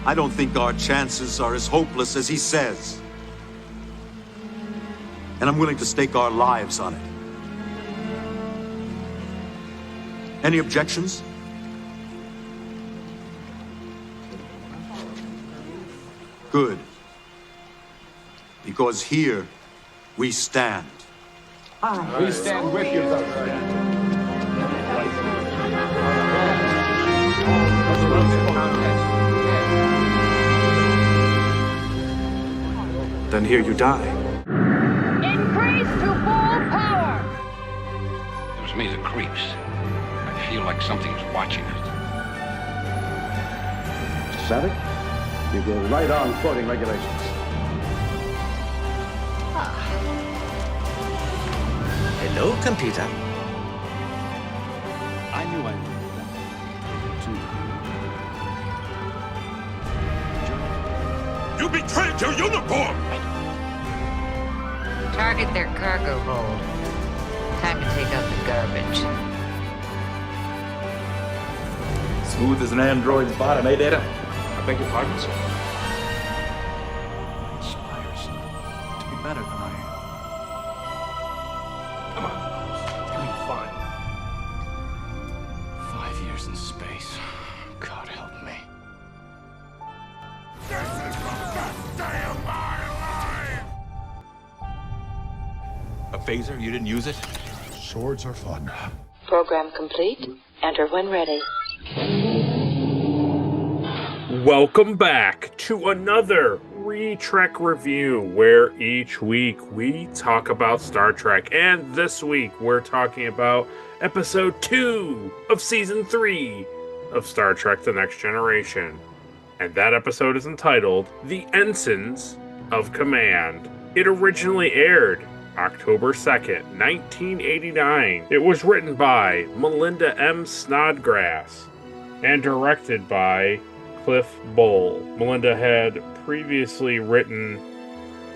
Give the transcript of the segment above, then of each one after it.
I don't think our chances are as hopeless as he says. And I'm willing to stake our lives on it. Any objections? Good. Because here we stand. We stand with you, Then here you die. Increase to full power! It was me that creeps. I feel like something's watching us. Savick, you go right on quoting regulations. Hello, computer. I knew I would. You betrayed your uniform! Target their cargo hold. Time to take out the garbage. Smooth as an android's bottom, eh, Data? I beg your pardon, sir. Inspires to be better than I am. Come on. You'll be fine. 5 years in space. God help me. This is the best day of my life! A phaser? You didn't use it? Swords are fun. Program complete. Enter when ready. Welcome back to another Trek review, where each week we talk about Star Trek, and this week we're talking about episode 2 of season 3 of Star Trek The Next Generation, and that episode is entitled The Ensigns of Command. It originally aired October 2nd, 1989. It was written by Melinda M. Snodgrass and directed by Cliff Bole. Melinda had previously written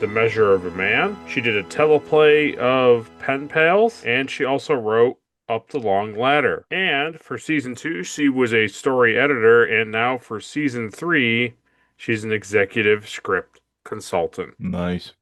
The Measure of a Man. She did a teleplay of Pen Pals, and she also wrote Up the Long Ladder. And for season 2, she was a story editor, and now for season 3, she's an executive script consultant. Nice.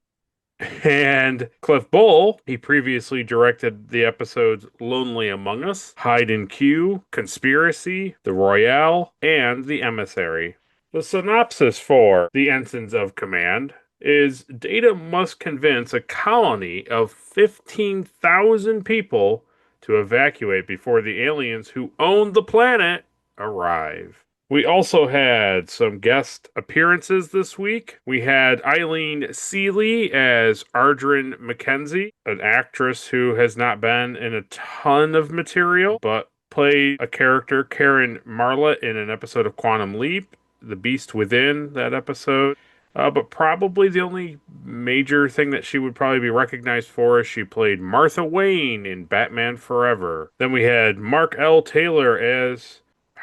And Cliff Bole, he previously directed the episodes Lonely Among Us, Hide and Q, Conspiracy, The Royale, and The Emissary. The synopsis for The Ensigns of Command is Data must convince a colony of 15,000 people to evacuate before the aliens who own the planet arrive. We also had some guest appearances this week. We had Eileen Seeley as Ardrin Mackenzie, an actress who has not been in a ton of material, but played a character, Karen Marlett, in an episode of Quantum Leap, The Beast Within, that episode. But probably the only major thing that she would probably be recognized for is she played Martha Wayne in Batman Forever. Then we had Mark L. Taylor as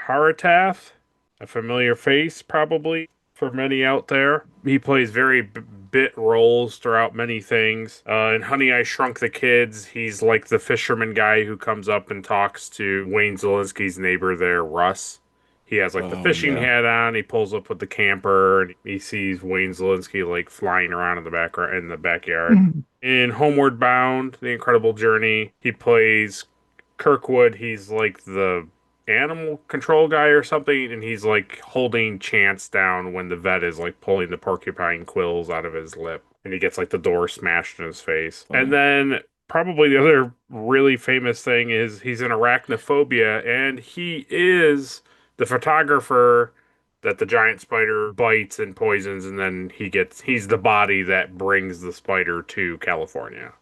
Haratath, a familiar face, probably, for many out there. He plays very bit roles throughout many things. In Honey, I Shrunk the Kids, he's like the fisherman guy who comes up and talks to Wayne Zielinski's neighbor there, Russ. He has like the fishing hat on. He pulls up with the camper, and he sees Wayne Zielinski like flying around in the background in the backyard. In Homeward Bound: The Incredible Journey, he plays Kirkwood. He's like the animal control guy or something, and he's like holding Chance down when the vet is like pulling the porcupine quills out of his lip, and he gets like the door smashed in his face. And then probably the other really famous thing is he's in Arachnophobia, and he is the photographer that the giant spider bites and poisons, and then he's the body that brings the spider to California.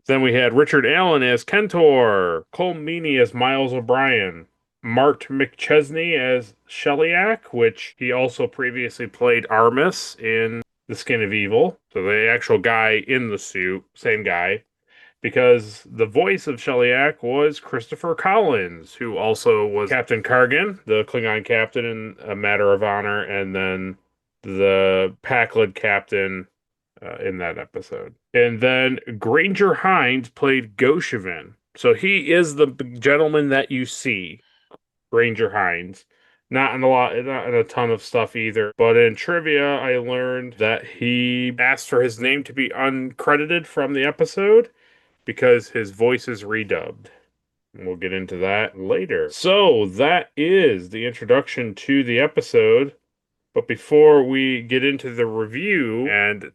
Then we had Richard Allen as Kentor, Cole Meany as Miles O'Brien, Mart McChesney as Shellyak, which he also previously played Armus in The Skin of Evil. So the actual guy in the suit, same guy. Because the voice of Shellyak was Christopher Collins, who also was Captain Kargan, the Klingon captain in A Matter of Honor, and then the Pakled captain in that episode. And then Granger Hines played Goshevin. So he is the gentleman that you see, Granger Hines. Not in a ton of stuff either. But in trivia, I learned that he asked for his name to be uncredited from the episode because his voice is redubbed. And we'll get into that later. So that is the introduction to the episode. But before we get into the review and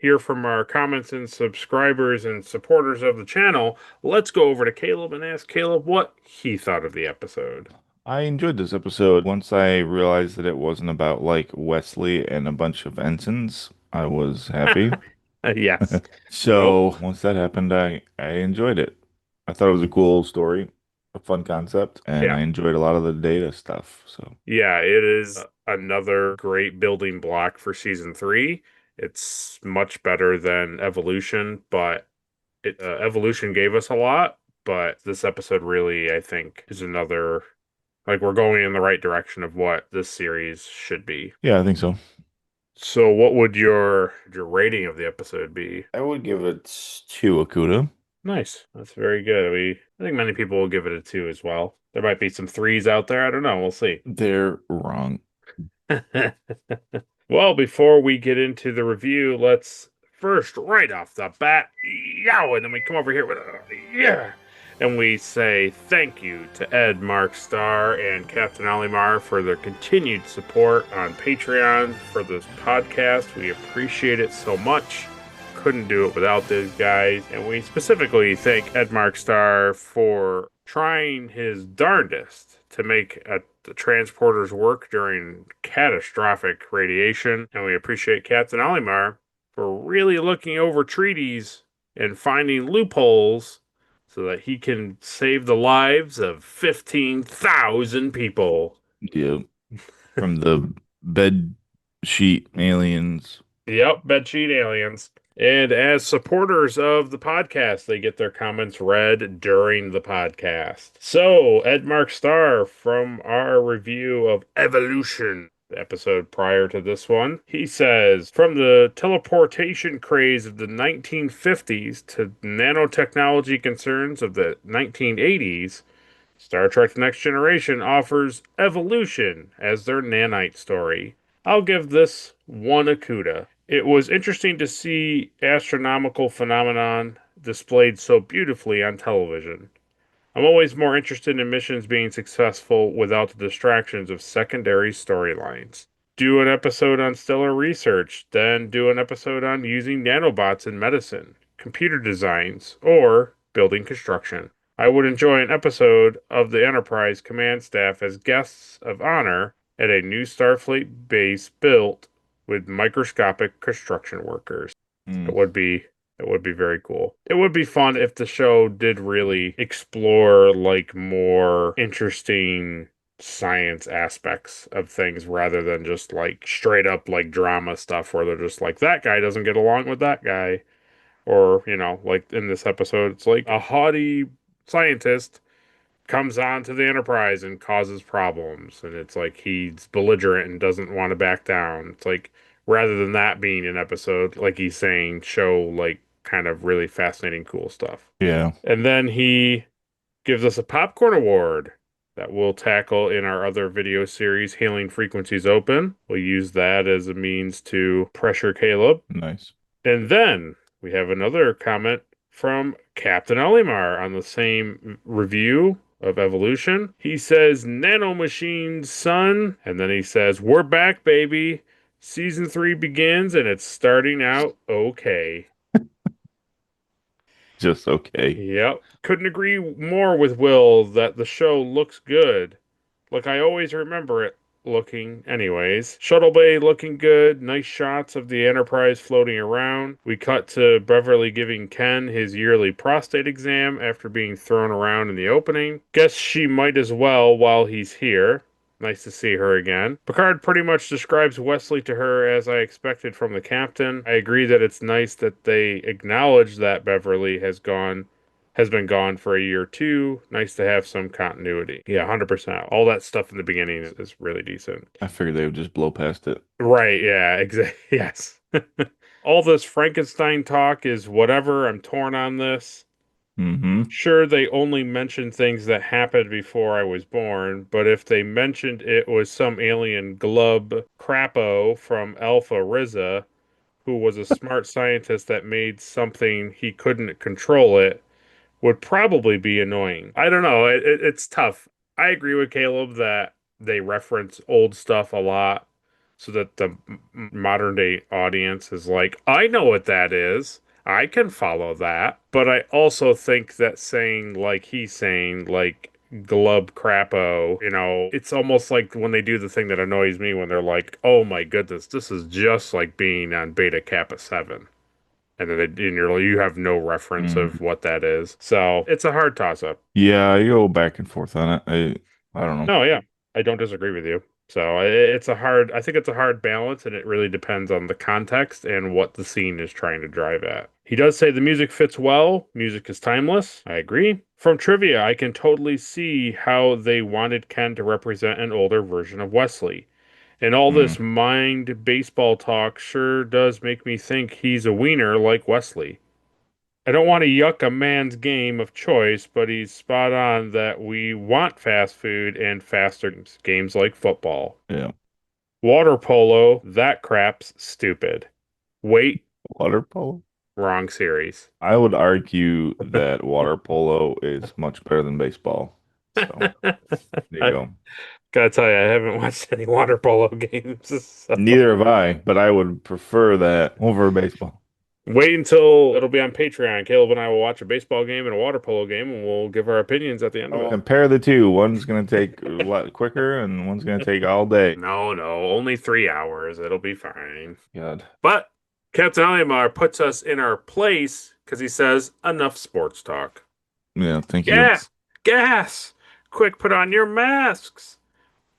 hear from our comments and subscribers and supporters of the channel, let's go over to Caleb and ask Caleb what he thought of the episode. I enjoyed this episode. Once I realized that it wasn't about like Wesley and a bunch of ensigns, I was happy. Yes. So once that happened, I enjoyed it. I thought it was a cool story, a fun concept, and Yeah. I enjoyed a lot of the data stuff. So Yeah, it is another great building block for season 3. It's much better than Evolution, but Evolution gave us a lot, but this episode really, I think, is another, like, we're going in the right direction of what this series should be. yeah, I think so. So what would your rating of the episode be? I would give it 2 Akuta. Nice. That's very good. I think many people will give it a 2 as well. There might be some 3s out there. I don't know. We'll see. They're wrong. Well, before we get into the review, let's first, right off the bat, yow, and then we come over here with a yeah, and we say thank you to Ed, Mark Starr, and Captain Olimar for their continued support on Patreon for this podcast. We appreciate it so much. Couldn't do it without these guys, and we specifically thank Ed Mark Starr for trying his darndest to make the transporters work during catastrophic radiation, and we appreciate Captain Olimar for really looking over treaties and finding loopholes so that he can save the lives of 15,000 people. Yeah. From the bed sheet aliens. Yep, bedsheet aliens. And as supporters of the podcast, they get their comments read during the podcast. So, Ed Mark Starr, from our review of Evolution, the episode prior to this one, he says, from the teleportation craze of the 1950s to nanotechnology concerns of the 1980s, Star Trek The Next Generation offers Evolution as their nanite story. I'll give this 1 Akuta. It was interesting to see astronomical phenomenon displayed so beautifully on television. I'm always more interested in missions being successful without the distractions of secondary storylines. Do an episode on stellar research, then do an episode on using nanobots in medicine, computer designs, or building construction. I would enjoy an episode of the Enterprise command staff as guests of honor at a new Starfleet base built with microscopic construction workers. It would be very cool. It would be fun if the show did really explore like more interesting science aspects of things rather than just like straight up like drama stuff where they're just like that guy doesn't get along with that guy, or like in this episode it's like a haughty scientist comes on to the Enterprise and causes problems, and it's like he's belligerent and doesn't want to back down. It's like, rather than that being an episode, like he's saying, show like kind of really fascinating, cool stuff. Yeah. And then he gives us a popcorn award that we'll tackle in our other video series, Hailing Frequencies Open. We'll use that as a means to pressure Caleb. Nice. And then we have another comment from Captain Olimar on the same review of Evolution. He says, nanomachines, son. And then he says, we're back, baby. Season 3 begins, and it's starting out okay. Just okay. Yep. Couldn't agree more with Will that the show looks good. Like I always remember it looking anyways. Shuttle Bay looking good. Nice shots of the Enterprise floating around. We cut to Beverly giving Ken his yearly prostate exam after being thrown around in the opening. Guess she might as well while he's here. Nice to see her again. Picard pretty much describes Wesley to her as I expected from the captain. I agree that it's nice that they acknowledge that Beverly has been gone for a year or two. Nice to have some continuity. Yeah, 100%. All that stuff in the beginning is really decent. I figured they would just blow past it. Right, yeah, exactly. Yes. All this Frankenstein talk is whatever. I'm torn on this. Mm-hmm. Sure, they only mentioned things that happened before I was born, but if they mentioned it was some alien glub crapo from Alpha Riza, who was a smart scientist that made something he couldn't control it, would probably be annoying. I don't know. It's tough. I agree with Caleb that they reference old stuff a lot so that the modern day audience is like, I know what that is. I can follow that. But I also think that saying, like he's saying, like, glub crapo, it's almost like when they do the thing that annoys me when they're like, oh my goodness, this is just like being on Beta Kappa 7. And then you have no reference Mm. of what that is. So it's a hard toss up. Yeah, you go back and forth on it. I don't know. No, yeah, I don't disagree with you. So I think it's a hard balance, and it really depends on the context and what the scene is trying to drive at. He does say the music fits well. Music is timeless. I agree. From trivia, I can totally see how they wanted Ken to represent an older version of Wesley. And all this Mm. mind baseball talk sure does make me think he's a wiener like Wesley. I don't want to yuck a man's game of choice, but he's spot on that we want fast food and faster games like football. Yeah. Water polo, that crap's stupid. Wait, Water polo? wrong series. I would argue that water polo is much better than baseball. So there you I go. gotta tell you, I haven't watched any water polo games. So. Neither have I, but I would prefer that over baseball. Wait until it'll be on Patreon. Caleb and I will watch a baseball game and a water polo game, and we'll give our opinions at the end of it. Compare the two. One's going to take a lot quicker, and one's going to take all day. No, only 3 hours. It'll be fine. God. But Captain Alimar puts us in our place because he says, enough sports talk. Yeah, thank you. Gas! Quick, put on your masks!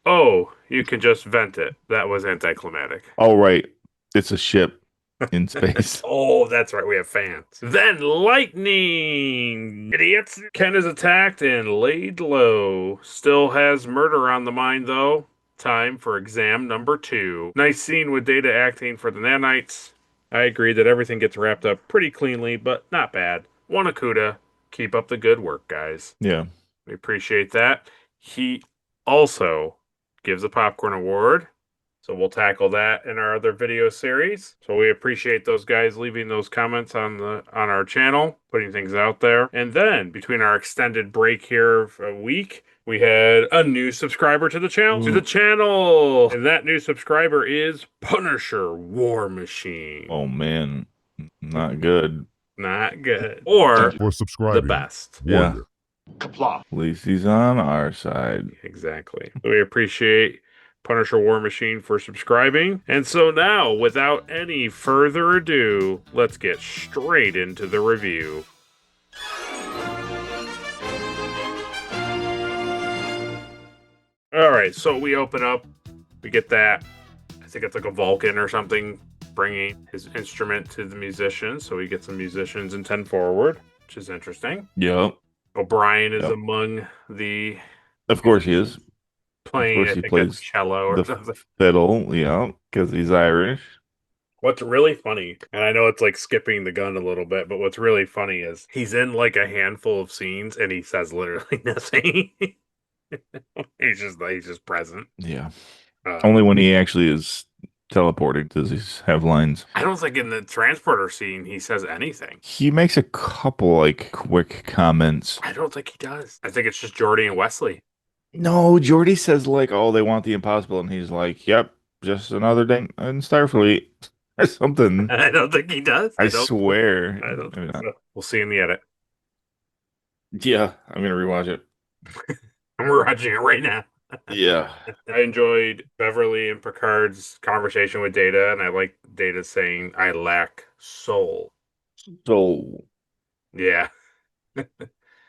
Oh, you can just vent it. That was anticlimactic. Oh, right. It's a ship in space. Oh, that's right. We have fans. Then lightning! Idiots! Ken is attacked and laid low. Still has murder on the mind, though. Time for exam number 2. Nice scene with Data acting for the nanites. I agree that everything gets wrapped up pretty cleanly, but not bad. One Akuda. Keep up the good work, guys. Yeah. We appreciate that. He also gives a popcorn award. So we'll tackle that in our other video series. So we appreciate those guys leaving those comments on our channel, putting things out there. And then between our extended break here of a week, we had a new subscriber to the channel. And that new subscriber is Punisher War Machine. Oh man, not good. Not good. Or For subscribing. the best. Yeah. Kapla. At least he's on our side. Exactly. We appreciate Punisher War Machine for subscribing. And so now, without any further ado, let's get straight into the review. All right, so we open up, we get that, I think it's like a Vulcan or something, bringing his instrument to the musicians. So we get some musicians in 10 forward, which is interesting. Yep. O'Brien is among the... Of course he is. Playing, he I think plays a cello or the something. Fiddle, yeah, because he's Irish. What's really funny, and I know it's like skipping the gun a little bit, but what's really funny is he's in like a handful of scenes and he says literally nothing. he's just present. Yeah. Only when he actually is teleporting does he have lines. I don't think in the transporter scene he says anything. He makes a couple like quick comments. I don't think he does. I think it's just Jordy and Wesley. No, Jordy says like, "Oh, they want the impossible," and he's like, "Yep, just another day in Starfleet or something." I don't think he does. I swear. I don't Maybe think not. so. We'll see in the edit. Yeah, I'm gonna rewatch it. We're watching it right now. Yeah. I enjoyed Beverly and Picard's conversation with Data, and I like Data saying, "I lack soul." So Yeah.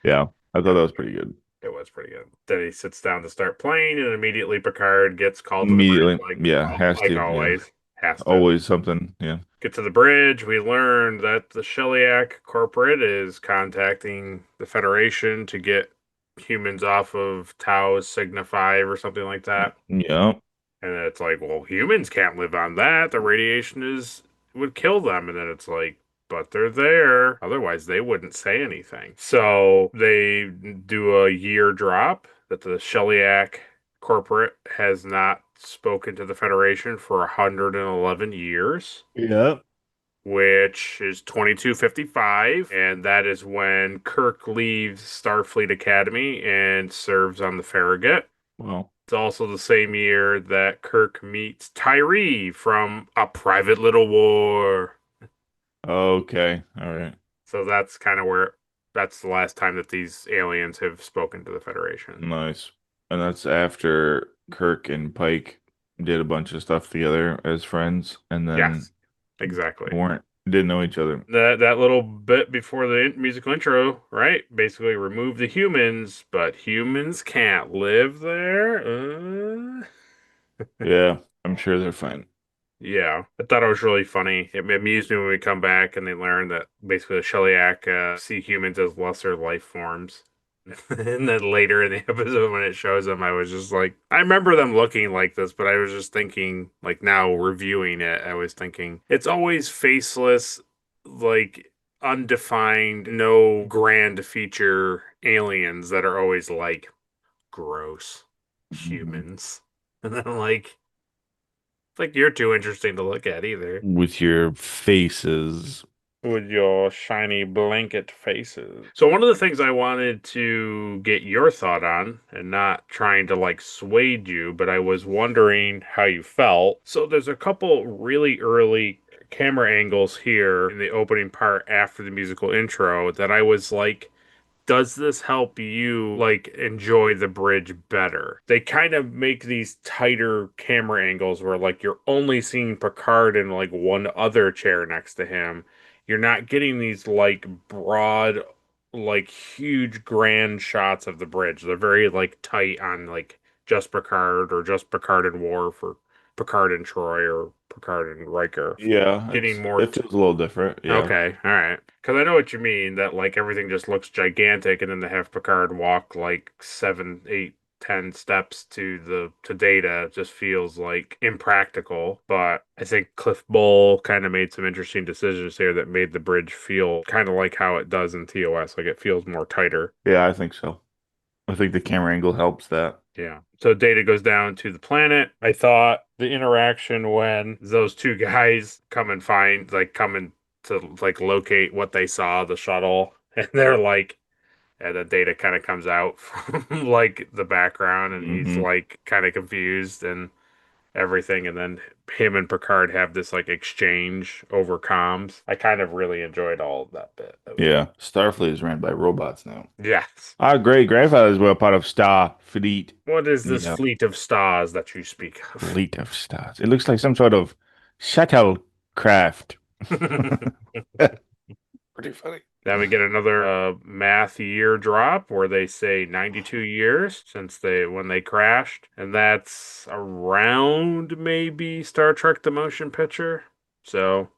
yeah, I thought that was pretty good. It was pretty good. Then he sits down to start playing, and immediately Picard gets called Immediately, to the bridge. has to, always. Has to. Always something, yeah. Get to the bridge. We learn that the Sheliak corporate is contacting the Federation to get humans off of Tau's Signa 5 or something like that. Yeah. And it's like, well, humans can't live on that. The radiation would kill them. And then it's like, but they're there. Otherwise, they wouldn't say anything. So they do a year drop that the Shellyak corporate has not spoken to the Federation for 111 years. Yep. Which is 2255, and that is when Kirk leaves Starfleet Academy and serves on the Farragut. Well, It's also the same year that Kirk meets Tyree from A Private Little War. okay. All right. So that's kind of where that's the last time that these aliens have spoken to the Federation. Nice. And that's after Kirk and Pike did a bunch of stuff together as friends, and then Yes, exactly. didn't know each other. That little bit before the musical intro, right? Basically, remove the humans, but humans can't live there. Yeah, I'm sure they're fine. Yeah, I thought it was really funny. It amused me when we come back and they learn that basically the Shellyak see humans as lesser life forms. And then later in the episode when it shows them, I was just like, I remember them looking like this, but I was just thinking, like now reviewing it, I was thinking, it's always faceless, like undefined, no grand feature aliens that are always like gross humans. And then like, it's like you're too interesting to look at either. With your faces. With your shiny blanket faces. So one of the things I wanted to get your thought on, and not trying to like sway you, but I was wondering how you felt. So there's a couple really early camera angles here in the opening part after the musical intro that I was like, does this help you like enjoy the bridge better? They kind of make these tighter camera angles where like you're only seeing Picard in like one other chair next to him. You're not getting these like broad, like huge grand shots of the bridge. They're very like tight on like just Picard or just Picard and Worf or Picard and Troy or Picard and Riker. Yeah, Getting more it feels a little different. Yeah. Okay, all right. Because I know what you mean, that like everything just looks gigantic, and then they have Picard walk like 7, 8, 10 steps to Data just feels like impractical. But I think Cliff Bull kind of made some interesting decisions here that made the bridge feel kind of like how it does in TOS. Like it feels more tighter. Yeah, I think so. I think the camera angle helps that. Yeah. So Data goes down to the planet. I thought the interaction when those two guys come and to like locate what they saw, the shuttle, and they're like, and the Data kind of comes out from like the background and he's like kind of confused and everything, and then him and Picard have this like exchange over comms. I kind of really enjoyed all of that bit. Yeah, Starfleet is ran by robots now. Yes. Our great grandfathers were part of Starfleet. What is this Yeah. fleet of stars that you speak of? Fleet of stars. It looks like some sort of shuttlecraft. Pretty funny. Then we get another math year drop where they say 92 years since when they crashed, and that's around maybe Star Trek the Motion Picture. So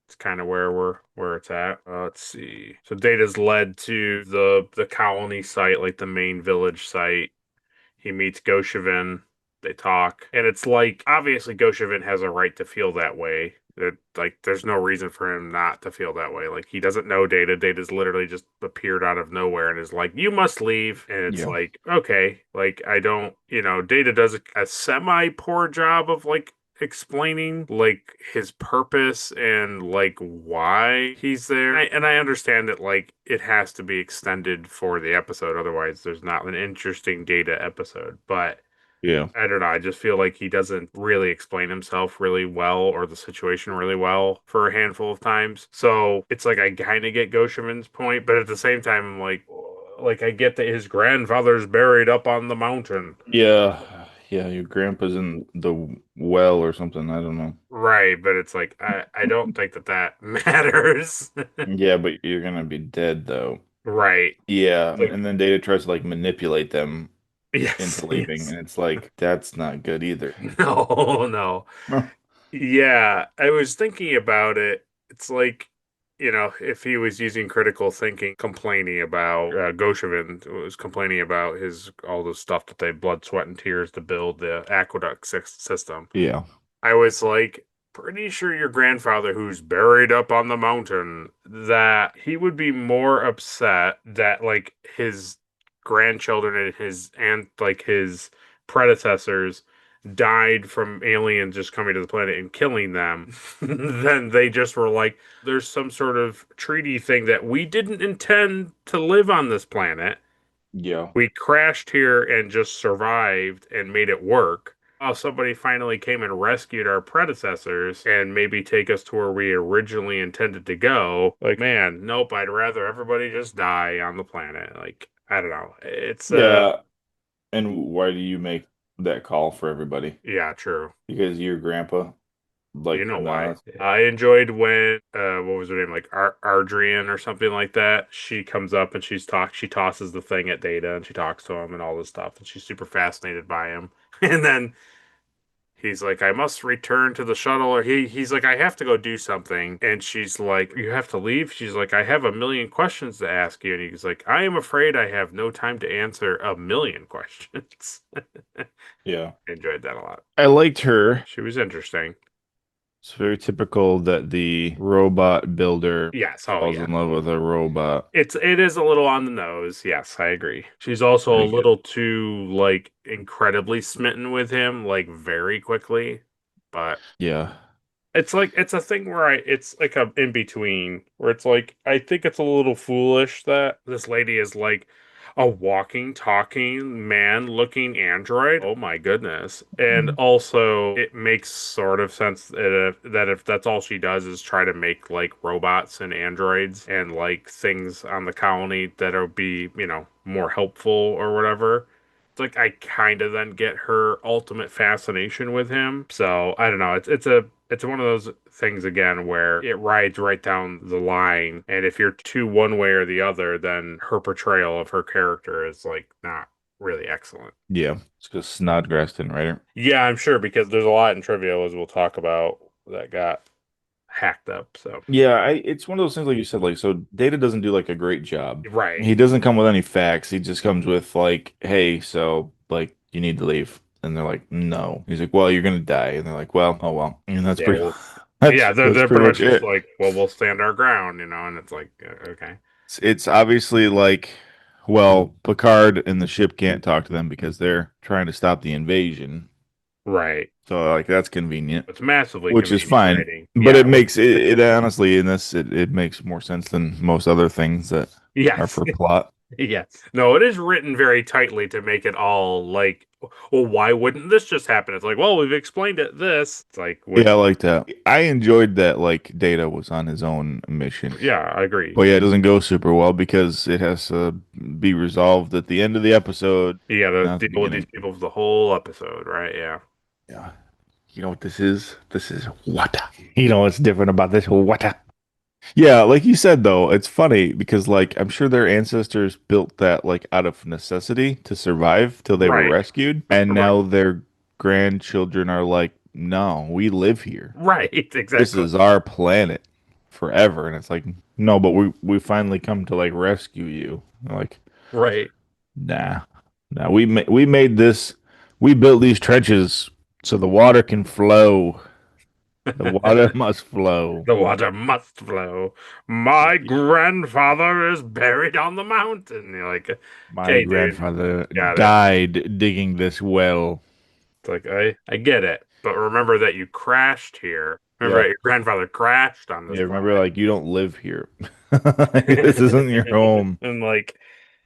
it's kind of where it's at. Let's see. So Data's led to the colony site, like the main village site. He meets Goshevin. They talk, and it's like obviously Goshevin has a right to feel that way. Like there's no reason for him not to feel that way. Like he doesn't know Data. Data's literally just appeared out of nowhere and is like, "You must leave." And it's like, okay, like I don't, Data does a semi poor job of like explaining like his purpose and like why he's there. And I understand that like it has to be extended for the episode, otherwise there's not an interesting Data episode. But Yeah. I don't know. I just feel like he doesn't really explain himself really well or the situation really well for a handful of times. So it's like I kind of get Goshevin's point, but at the same time, I'm like I get that his grandfather's buried up on the mountain. Yeah. Yeah, your grandpa's in the well or something. I don't know. Right, but it's like I don't think that matters. Yeah, but you're gonna be dead though. Right. Yeah, Like- and then Data tries to like manipulate them Yes. into leaving, yes. and it's like that's not good either. No. Yeah, I was thinking about it. It's like, if he was using critical thinking, complaining about Goshevin was complaining about all the stuff that they blood, sweat, and tears to build the aqueduct system. Yeah. I was like, pretty sure your grandfather, who's buried up on the mountain, that he would be more upset that like his grandchildren and like his predecessors died from aliens just coming to the planet and killing them than they just were like, there's some sort of treaty thing that we didn't intend to live on this planet. Yeah. We crashed here and just survived and made it work. Oh, somebody finally came and rescued our predecessors and maybe take us to where we originally intended to go. Like, man, nope, I'd rather everybody just die on the planet. Like, I don't know. It's Yeah. And why do you make that call for everybody? yeah, true. Because your grandpa, like, You know no, why? I enjoyed when what was her name, like Ardrian or something like that. She comes up and she tosses the thing at Data and she talks to him and all this stuff, and she's super fascinated by him. And then he's like, I must return to the shuttle, or he's like, I have to go do something. And she's like, you have to leave? She's like, I have a million questions to ask you. And he's like, I am afraid I have no time to answer a million questions. Yeah. Enjoyed that a lot. I liked her. She was interesting. It's very typical that the robot builder Yes, falls in love with a robot. It is a little on the nose. Yes, I agree. She's also a little too like incredibly smitten with him, like very quickly. But yeah, it's a thing where it's like a in between where it's like I think it's a little foolish that this lady is like a walking, talking, man-looking android. Oh my goodness. And also it makes sort of sense that if that's all she does is try to make like robots and androids and like things on the colony that'll be, more helpful or whatever. It's like I kind of then get her ultimate fascination with him. So I don't know. It's one of those things again where it rides right down the line, and if you're too one way or the other, then her portrayal of her character is like not really excellent. Yeah, it's because Snodgrass didn't write her. Yeah, I'm sure because there's a lot in trivia as we'll talk about that got hacked up. So yeah, it's one of those things like you said, like so Data doesn't do like a great job. right, He doesn't come with any facts. He just comes with like, hey, so like you need to leave. And they're like, no. He's like, well, you're gonna die. And they're like, well, oh well. And that's yeah, pretty. well, That's, yeah, they're that's pretty much it. just like, well, we'll stand our ground, and it's like, okay, It's obviously like, well, Picard and the ship can't talk to them because they're trying to stop the invasion. right. So like that's convenient, It's massively which is convenient fine. writing. But Yeah, it makes it honestly in this it makes more sense than most other things that are yes. for plot. Yes. No, it is written very tightly to make it all like, well, why wouldn't this just happen? It's like, well, we've explained it this. It's like, Yeah, I like that. I enjoyed that like Data was on his own mission. yeah, I agree. But yeah, it doesn't go super well because it has to be resolved at the end of the episode. You gotta not the deal with these beginning. people for the whole episode, right? Yeah. Yeah. You know what this is? This is water. You know what's different about this water? Yeah, like you said though, it's funny because like I'm sure their ancestors built that like out of necessity to survive till they were Right. rescued, and now their grandchildren are like, "No, we live here. Right, exactly. This is our planet forever." And it's like, "No, but we finally come to like rescue you." Like, right. nah. We made this. We built these trenches so the water can flow. The water must flow. The water must flow. My grandfather is buried on the mountain. You're like, My okay, grandfather Got it. died digging this well. it's like I get it, but remember that you crashed here. Remember that your grandfather crashed on this. Yeah, remember, like, you don't live here. This isn't your home. And like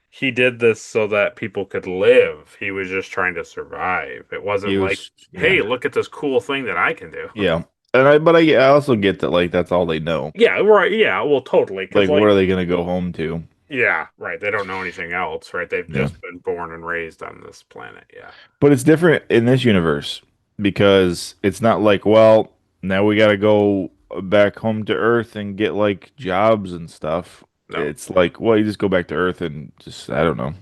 he did this so that people could live. He was just trying to survive. It wasn't like, hey, look at this cool thing that I can do. Yeah. But I also get that, like, that's all they know. Yeah, right. Yeah, well, totally. Like, what are they going to go home to? Yeah, right. They don't know anything else, right? They've just been born and raised on this planet. Yeah. But it's different in this universe because it's not like, well, now we got to go back home to Earth and get, like, jobs and stuff. No. It's like, well, you just go back to Earth and just, I don't know,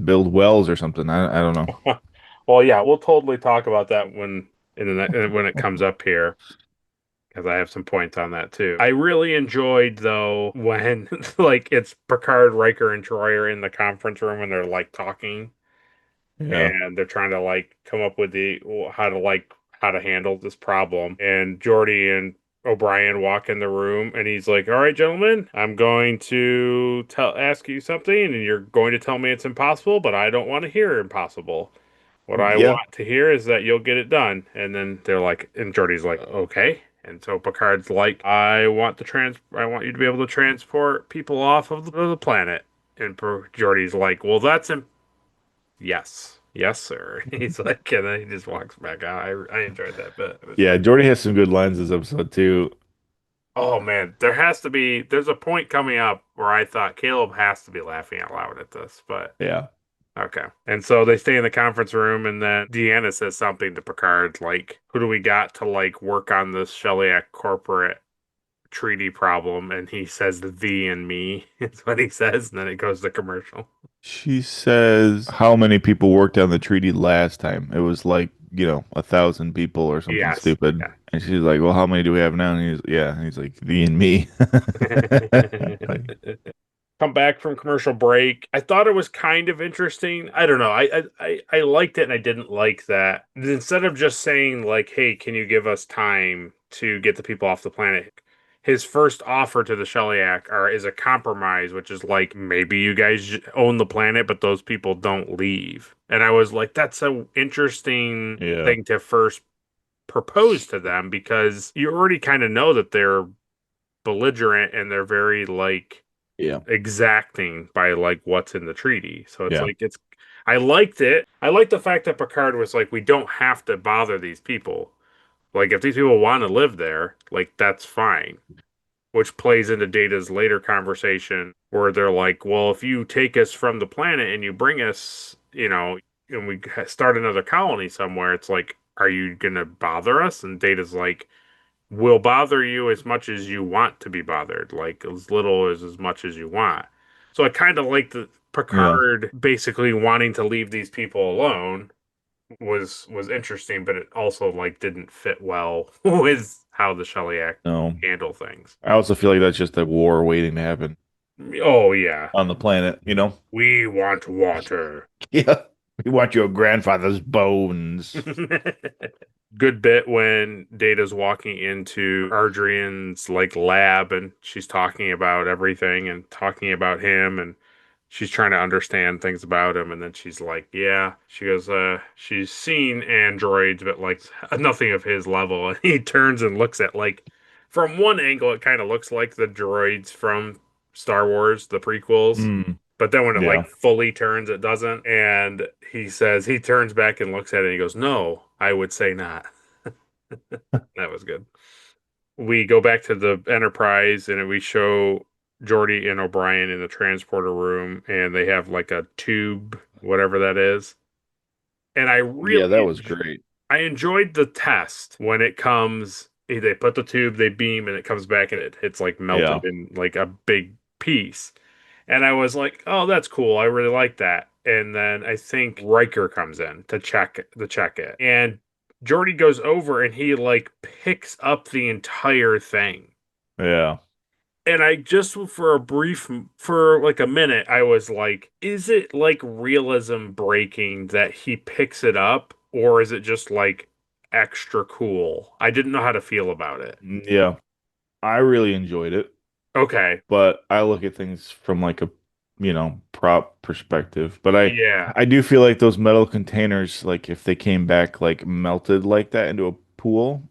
build wells or something. I don't know. Well, yeah, we'll totally talk about that when it comes up here. Because I have some points on that too. I really enjoyed though when like it's Picard, Riker, and Troy are in the conference room and they're like talking, and they're trying to like come up with how how to handle this problem. And Geordi and O'Brien walk in the room, and he's like, "All right, gentlemen, I'm going to ask you something, and you're going to tell me it's impossible, but I don't want to hear impossible. What I Yeah. want to hear is that you'll get it done." And then they're like, and Geordi's like, "Okay." And so Picard's like, I want you to be able to transport people off of the planet." And Geordi's like, "Well, yes. Yes, sir." He's like, and then he just walks back out. I enjoyed that bit. It was Yeah, fun. Jordy has some good lines this episode too. Oh man, there's a point coming up where I thought Caleb has to be laughing out loud at this, but Yeah. okay. And so they stay in the conference room, and then Deanna says something to Picard, like, "Who do we got to like work on this Shellyak corporate treaty problem?" And he says, "Thee and me." Is what he says, and then it goes to commercial. She says how many people worked on the treaty last time? It was like, 1,000 people or something Yes. stupid. Yeah. And she's like, well, how many do we have now? And he's like, thee and me. Like, Come back from commercial break. I thought it was kind of interesting. I don't know. I liked it, and I didn't like that. Instead of just saying like, "Hey, can you give us time to get the people off the planet?" His first offer to the Shellyak is a compromise, which is like, maybe you guys own the planet, but those people don't leave. And I was like, that's an interesting Yeah. thing to first propose to them, because you already kind of know that they're belligerent and they're very like Yeah. exacting by like what's in the treaty. So it's Yeah. like I liked it. I liked the fact that Picard was like, we don't have to bother these people. Like, if these people want to live there, like, that's fine. Which plays into Data's later conversation where they're like, well, if you take us from the planet and you bring us, and we start another colony somewhere, it's like, are you going to bother us? And Data's like, we'll bother you as much as you want to be bothered, like as little as much as you want. So I kind of like the Picard basically wanting to leave these people alone was interesting, but it also like didn't fit well with how the Shellyak No. handle things. I also feel like that's just a war waiting to happen Oh yeah, on the planet, we want water. Yeah. We want your grandfather's bones. Good bit when Data's walking into Ardrian's like lab, and she's talking about everything and talking about him, and she's trying to understand things about him, and then she's like, yeah. She goes, she's seen androids, but like nothing of his level. And he turns and looks at like, from one angle, it kind of looks like the droids from Star Wars, the prequels. Mm. But then when it Yeah. like fully turns, it doesn't. And he says, he turns back and looks at it and he goes, no, I would say not. That was good. We go back to the Enterprise and we show Geordi and O'Brien in the transporter room, and they have like a tube, whatever that is. And I really, Yeah, that was great. I enjoyed the test when it comes. They put the tube, they beam, and it comes back, and it's like melted in like a big piece. And I was like, "Oh, that's cool. I really like that." And then I think Riker comes in to check it, and Geordi goes over and he like picks up the entire thing. Yeah. And I just for like a minute, I was like, is it like realism breaking that he picks it up, or is it just like extra cool? I didn't know how to feel about it. Yeah. I really enjoyed it, Okay. but I look at things from like a, prop perspective. But Yeah. I do feel like those metal containers, like if they came back like melted like that into a pool,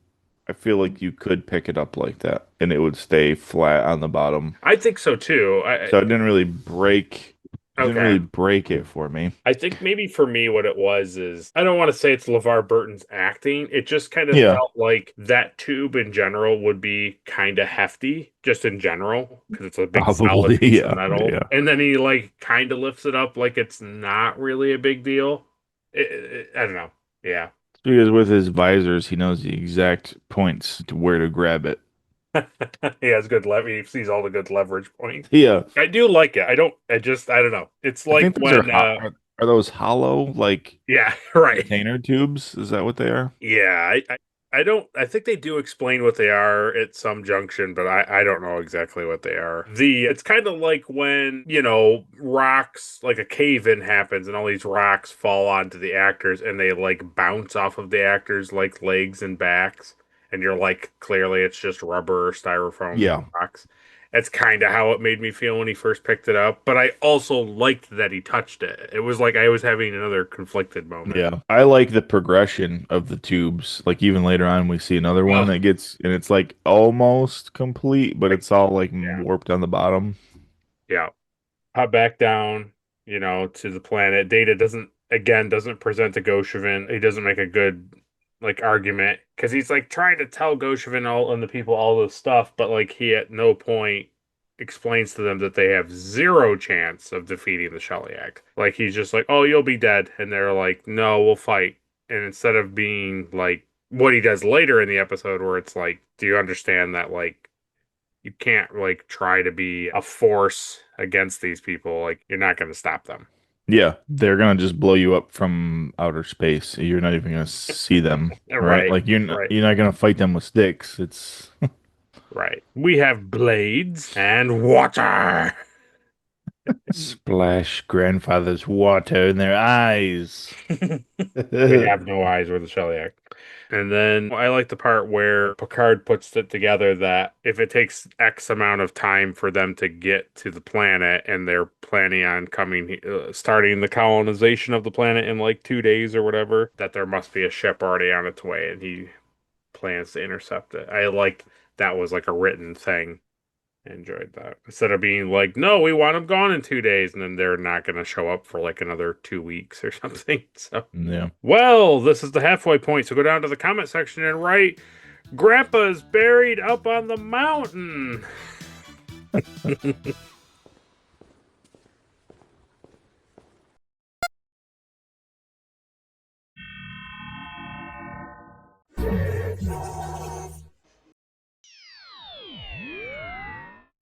I feel like you could pick it up like that and it would stay flat on the bottom. I think so too. So it didn't really break. It didn't Okay. really break it for me. I think maybe for me, what it was is, I don't want to say it's LeVar Burton's acting. It just kind of Yeah. felt like that tube in general would be kind of hefty, just in general, because it's a big Probably, solid piece yeah, of metal. yeah. And then he like kind of lifts it up like it's not really a big deal. I don't know. Yeah. Because with his visors, he knows the exact points to where to grab it. He has good leverage. He sees all the good leverage points. Yeah. I do like it. I don't know. It's I like think those when, are those hollow like yeah, right. container tubes? Is that what they are? Yeah, I think they do explain what they are at some junction, but I don't know exactly what they are. It's kind of like when, rocks, like a cave in happens and all these rocks fall onto the actors and they like bounce off of the actors like legs and backs. And you're like, clearly it's just rubber or styrofoam Yeah. rocks. That's kind of how it made me feel when he first picked it up. But I also liked that he touched it. It was like I was having another conflicted moment. Yeah. I like the progression of the tubes. Like even later on we see another one that gets and it's like almost complete, but it's all like warped on the bottom. Yeah. Hop back down, to the planet. Data doesn't present to Goshevin. He doesn't make a good argument because he's like trying to tell Goshevin all and the people all this stuff, but like he at no point explains to them that they have zero chance of defeating the Shellyak. Like he's just like, "Oh, you'll be dead," and they're like, "No, we'll fight." And instead of being like what he does later in the episode, where it's like, "Do you understand that like you can't like try to be a force against these people? Like you're not going to stop them." Yeah, they're gonna just blow you up from outer space. You're not even gonna see them, right? Like you're not gonna fight them with sticks. It's right. We have blades and water. Splash grandfather's water in their eyes. They have no eyes with the Shellyak. And then I like the part where Picard puts it together that if it takes X amount of time for them to get to the planet and they're planning on starting the colonization of the planet in like 2 days or whatever, that there must be a ship already on its way and he plans to intercept it. I liked that was like a written thing. I enjoyed that. Instead of being like, no, we want them gone in 2 days, and then they're not going to show up for like another 2 weeks or something. So, yeah. Well, this is the halfway point. So go down to the comment section and write, Grandpa's buried up on the mountain.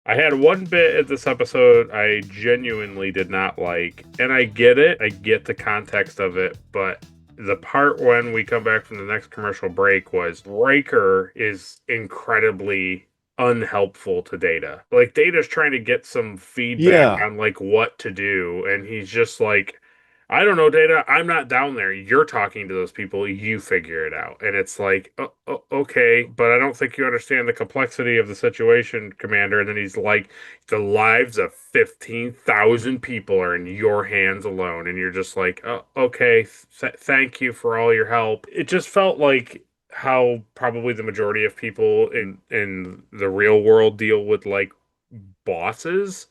I had one bit at this episode I genuinely did not like, and I get it. I get the context of it, but the part when we come back from the next commercial break was Riker is incredibly unhelpful to Data. Like Data's trying to get some feedback on like what to do, and he's just like, I don't know, Data. I'm not down there. You're talking to those people. You figure it out. And it's like, okay, but I don't think you understand the complexity of the situation, Commander. And then he's like, the lives of 15,000 people are in your hands alone. And you're just like, okay, thank you for all your help. It just felt like how probably the majority of people in the real world deal with like bosses,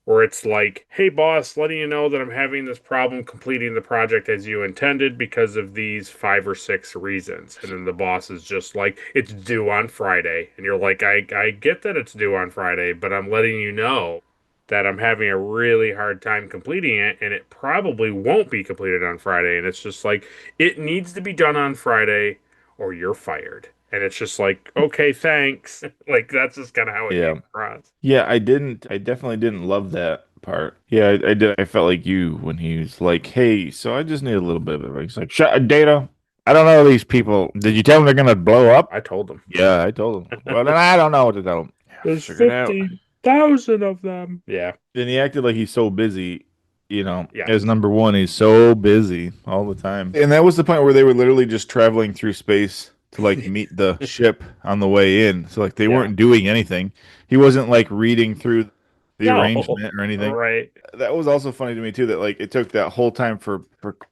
where it's like, hey boss, letting you know that I'm having this problem completing the project as you intended because of these 5 or 6 reasons. And then the boss is just like, it's due on Friday. And you're like, I get that it's due on Friday, but I'm letting you know that I'm having a really hard time completing it, and it probably won't be completed on Friday. And it's just like, it needs to be done on Friday or you're fired. And it's just like, okay, thanks. Like, that's just kind of how it came across. Yeah, I definitely didn't love that part. Yeah, I did. I felt like you when he was like, hey, so I just need a little bit of it. He's like, shut Data. I don't know these people. Did you tell them they're going to blow up? I told them. Yeah, I told them. Well, then I don't know what to tell them. There's 50,000 of them. Yeah. Then he acted like he's so busy. As number one, he's so busy all the time. And that was the point where they were literally just traveling through space to like meet the ship on the way in. So like they weren't doing anything. He wasn't like reading through the arrangement or anything. Right. That was also funny to me too, that like it took that whole time for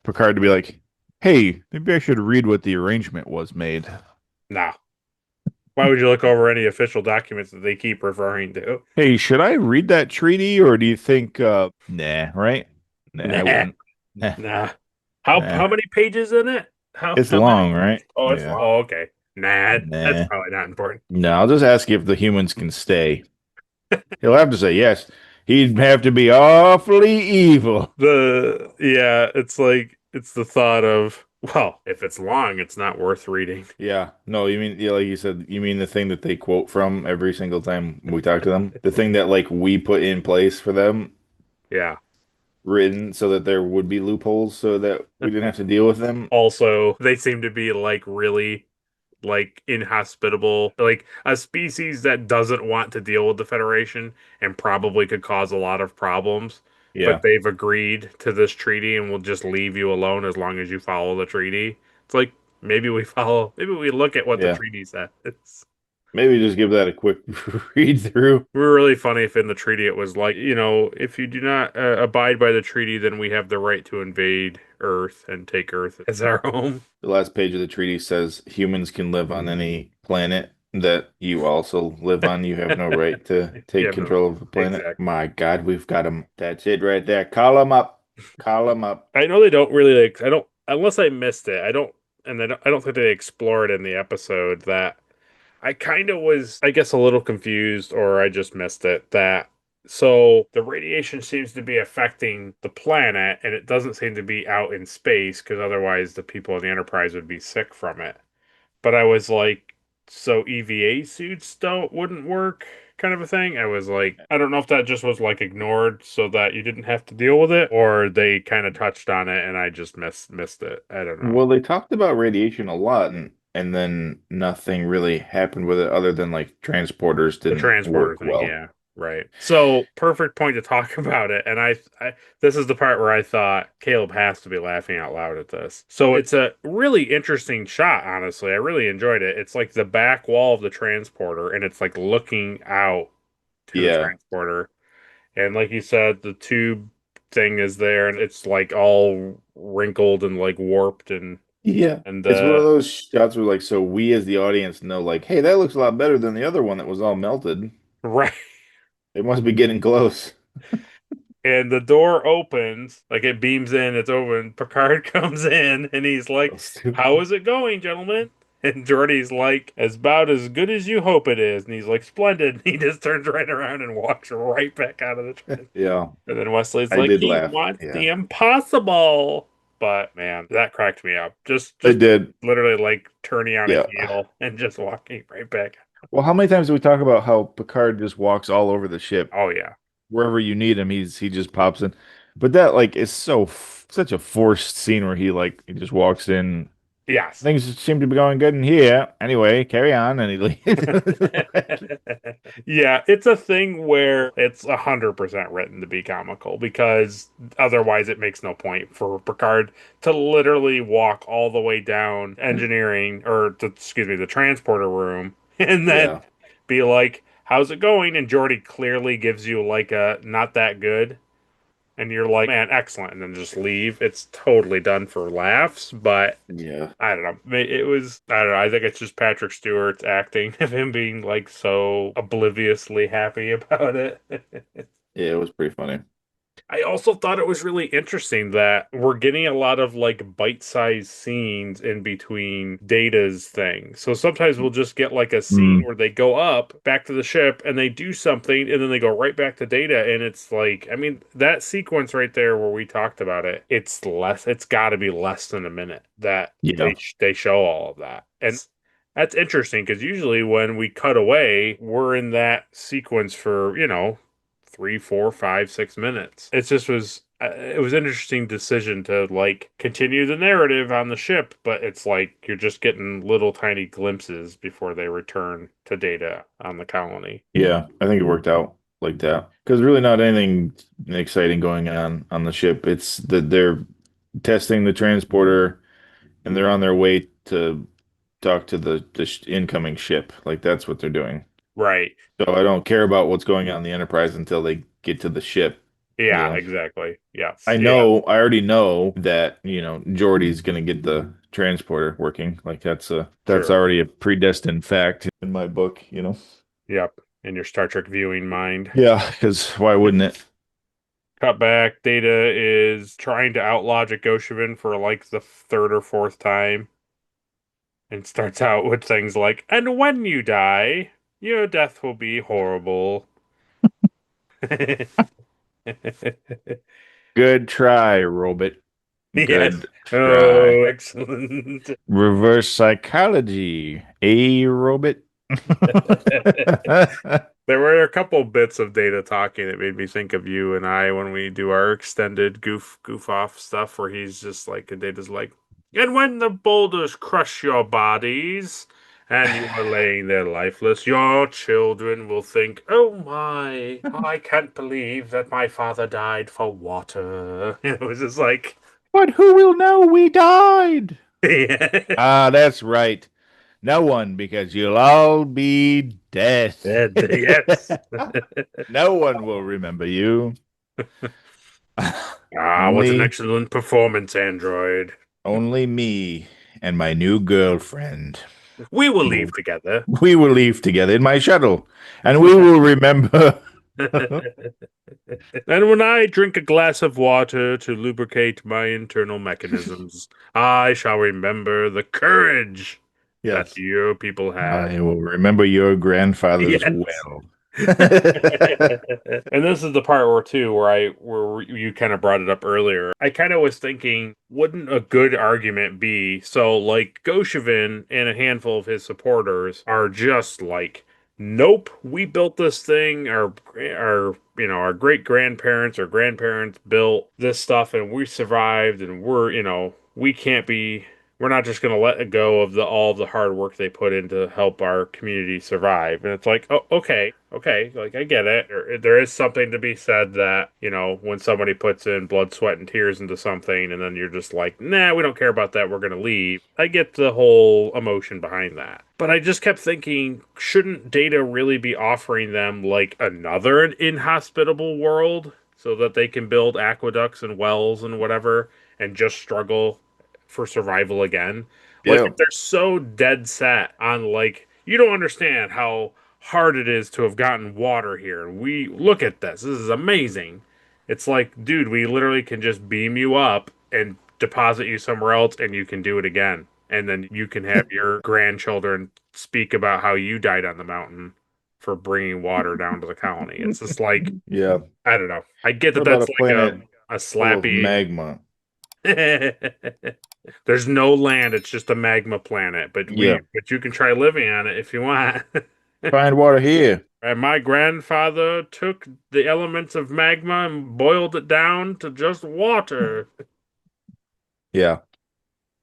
Picard to be like, hey, maybe I should read what the arrangement was made. Nah. Why would you look over any official documents that they keep referring to? Hey, should I read that treaty, or do you think nah, right? Nah, I wouldn't. Nah. How many pages in it? It's long, right? Oh, it's long. Oh, okay. Nah, that's probably not important. No, I'll just ask you if the humans can stay. He'll have to say yes. He'd have to be awfully evil. It's like, it's the thought of, well, if it's long, it's not worth reading. Yeah. No, you mean, like you said, you mean the thing that they quote from every single time we talk to them? The thing that, like, we put in place for them? Yeah. Written so that there would be loopholes so that we didn't have to deal with them. Also, they seem to be, like, really like inhospitable, like a species that doesn't want to deal with the Federation and probably could cause a lot of problems. But Yeah. they've agreed to this treaty and will just leave you alone as long as you follow the treaty. It's like maybe we look at what the Yeah. treaty says. Maybe just give that a quick read through. It were really funny if in the treaty it was like, if you do not abide by the treaty, then we have the right to invade Earth and take Earth as our home. The last page of the treaty says humans can live on any planet that you also live on. You have no right to take Yeah, control of the planet. exactly. My God, we've got them. That's it right there. Call them up. Call them up. I know they don't really like. I don't unless I missed it. I don't think they explored in the episode that I kind of was, I guess, a little confused, or I just missed it. That so the radiation seems to be affecting the planet, and it doesn't seem to be out in space because otherwise the people in the Enterprise would be sick from it. But I was like, so EVA suits wouldn't work, kind of a thing. I was like, I don't know if that just was like ignored so that you didn't have to deal with it, or they kind of touched on it and I just missed it. I don't know. Well, they talked about radiation a lot, and then nothing really happened with it other than like transporters The didn't transporter work thing, well. yeah. Right. So perfect point to talk about it. And I this is the part where I thought Caleb has to be laughing out loud at this. So it's a really interesting shot, honestly. I really enjoyed it. It's like the back wall of the transporter and it's like looking out to the Yeah. transporter. And like you said, the tube thing is there and it's like all wrinkled and like warped Yeah. and It's one of those shots where like so we as the audience know like, hey, that looks a lot better than the other one that was all melted. right. It must be getting close. And the door opens, like it beams in, it's open. Picard comes in and he's like, how is it going, gentlemen? And Geordi's like, as about as good as you hope it is. And he's like, splendid. And he just turns right around and walks right back out of the train. Yeah. And then Wesley's I like, did he laugh. wants Yeah. the impossible. But man, that cracked me up. Just It did. literally like turning on Yeah. a heel and just walking right back. Well, how many times do we talk about how Picard just walks all over the ship? Oh, yeah. Wherever you need him, he just pops in. But that like is such a forced scene where he just walks in. Yes. Things seem to be going good in here. Anyway, carry on, and he leaves. Yeah, it's a thing where it's 100% written to be comical because otherwise it makes no point for Picard to literally walk all the way down engineering the transporter room and then Yeah. be like, how's it going? And Geordi clearly gives you like a not that good. And you're like, man, excellent. And then just leave. It's totally done for laughs, but Yeah. I don't know. It was, I don't know. I think it's just Patrick Stewart's acting of him being like so obliviously happy about it. Yeah, it was pretty funny. I also thought it was really interesting that we're getting a lot of like bite-sized scenes in between Data's things. So sometimes we'll just get like a scene where they go up back to the ship and they do something and then they go right back to Data and it's like, I mean, that sequence right there where we talked about it, it's got to be less than a minute that they show all of that. And that's interesting because usually when we cut away, we're in that sequence for, 3, 4, 5, 6 minutes. It just was it was an interesting decision to like continue the narrative on the ship, but it's like you're just getting little tiny glimpses before they return to Data on the colony. Yeah, I think it worked out like that because really not anything exciting going on the ship. It's that they're testing the transporter and they're on their way to talk to the incoming ship. Like that's what they're doing. Right. So I don't care about what's going on in the Enterprise until they get to the ship. Yeah, exactly. Yeah. I already know that, Geordi's gonna get the transporter working. Like that's already a predestined fact in my book, Yep. In your Star Trek viewing mind. Yeah, because why wouldn't it? Cut back, Data is trying to outlogic Goshevin for like the third or fourth time. And starts out with things like, and when you die, your death will be horrible. Good try, Robot. Good yes. try. Oh, excellent. Reverse psychology, Robot. There were a couple bits of Data talking that made me think of you and I when we do our extended goof off stuff where he's just like, and Data's like, and when the boulders crush your bodies, and you are laying there lifeless, your children will think, "Oh my, I can't believe that my father died for water." It was just like, But who will know we died? yeah. Ah, that's right. No one, because you'll all be dead. Yes. No one will remember you. What an Only, excellent performance, android. only me and my new girlfriend. We will leave together. We will leave together in my shuttle, and we will remember. And when I drink a glass of water to lubricate my internal mechanisms, I shall remember the courage that Yes, your people had. I will remember your grandfather's Yes. well. And this is the part where you kind of brought it up earlier. I kind of was thinking, wouldn't a good argument be so like Goshevin and a handful of his supporters are just like, nope, we built this thing. Our great grandparents or grandparents built this stuff, and we survived, and we can't be. We're not just going to let go of all of the hard work they put in to help our community survive. And it's like, oh, okay, like I get it. There is something to be said that, when somebody puts in blood, sweat, and tears into something, and then you're just like, nah, we don't care about that. We're going to leave. I get the whole emotion behind that. But I just kept thinking, shouldn't Data really be offering them like another inhospitable world so that they can build aqueducts and wells and whatever and just struggle for survival again? Like, Yeah. if they're so dead set on, like, you don't understand how hard it is to have gotten water here. We look at this. This is amazing. It's like, dude, we literally can just beam you up and deposit you somewhere else and you can do it again. And then you can have your grandchildren speak about how you died on the mountain for bringing water down to the colony. It's just like, Yeah. I don't know. I get What that about that's a like planet a full of slappy. magma? There's no land, it's just a magma planet. Yeah. But you can try living on it if you want. Find water here. And my grandfather took the elements of magma and boiled it down to just water. Yeah.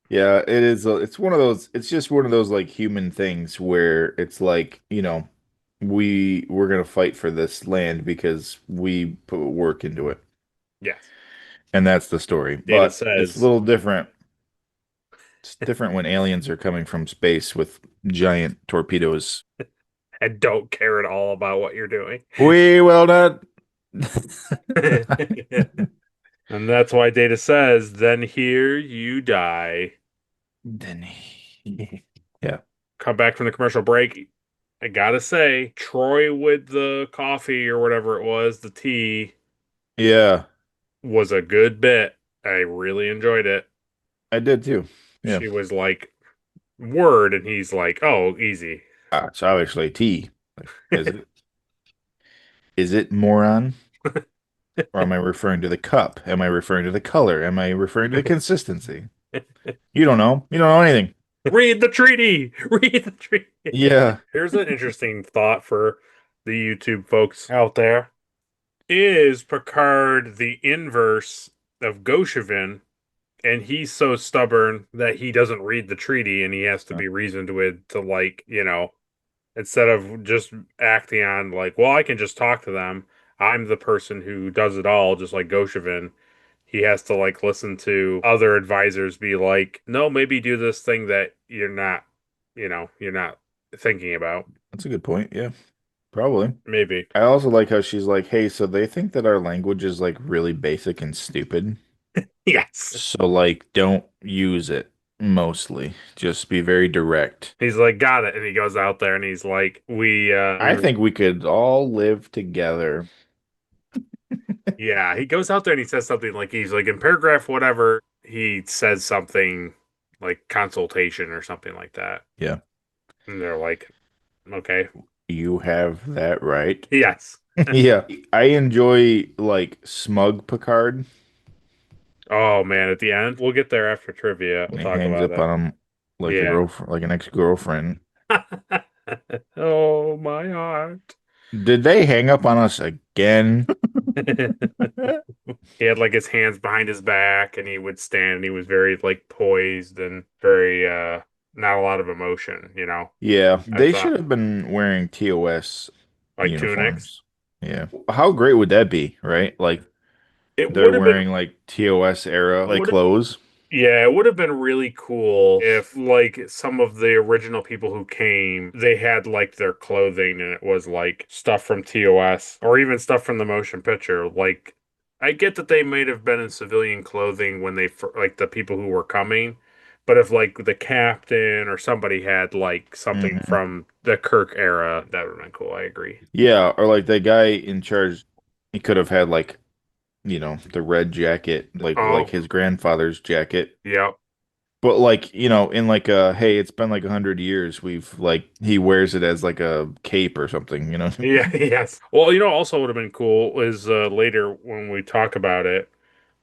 Yeah, it is. It's one of those. It's just one of those like human things where it's like, we're gonna fight for this land because we put work into it, Yes. and that's the story. Data But it's a says, little different. It's different when aliens are coming from space with giant torpedoes. and don't care at all about what you're doing. We will not. And that's why Data says, then here you die. Then, yeah, Come back from the commercial break. I gotta say, Troy with the coffee or whatever it was, the tea, yeah, was a good bit. I really enjoyed it. I did too. Yeah, She was like, word, and he's like, oh, easy. it's obviously tea. Like, is it? Is it moron? Or am I referring to the cup? Am I referring to the color? Am I referring to the consistency? You don't know. You don't know anything. Read the treaty. Read the treaty. Yeah. Here's an interesting thought for the YouTube folks out there. Is Picard the inverse of Goshevin, and he's so stubborn that he doesn't read the treaty and he has to be reasoned with to, like, instead of just acting on like, well, I can just talk to them. I'm the person who does it all, just like Goshevin. He has to like listen to other advisors be like, no, maybe do this thing that you're not thinking about. That's a good point. Yeah, probably. Maybe. I also like how she's like, hey, so they think that our language is like really basic and stupid. Yes. So like, don't use it mostly. Just be very direct. He's like, got it. And he goes out there and he's like, I think we could all live together. yeah, he goes out there and he says something like, he's like, in paragraph whatever, he says something like consultation or something like that. Yeah. And they're like, okay. You have that right. Yes. Yeah. I enjoy like smug Picard. Oh man, at the end, we'll get there after trivia. We'll He talk hangs about up on him like a Yeah. girlfriend, like an ex-girlfriend. Oh my heart. Did they hang up on us again? He had like his hands behind his back and he would stand and he was very like poised and very not a lot of emotion, Yeah, I they should thought have been wearing TOS like tunics. uniforms. Yeah. How great would that be, right? Like It they're would have been wearing like TOS era like would clothes. Yeah, it would have been really cool if, like, some of the original people who came, they had, like, their clothing and it was, like, stuff from TOS or even stuff from the motion picture. Like, I get that they might have been in civilian clothing when like, the people who were coming, but if, like, the captain or somebody had, like, something Mhm. from the Kirk era, that would have been cool. I agree. Yeah, or like that guy in charge, he could have had like, the red jacket, like Oh, his grandfather's jacket. yep. But like, in like hey, it's been like 100 years. We've like he wears it as like a cape or something. Yeah, yes. Well, also would have been cool is later when we talk about it,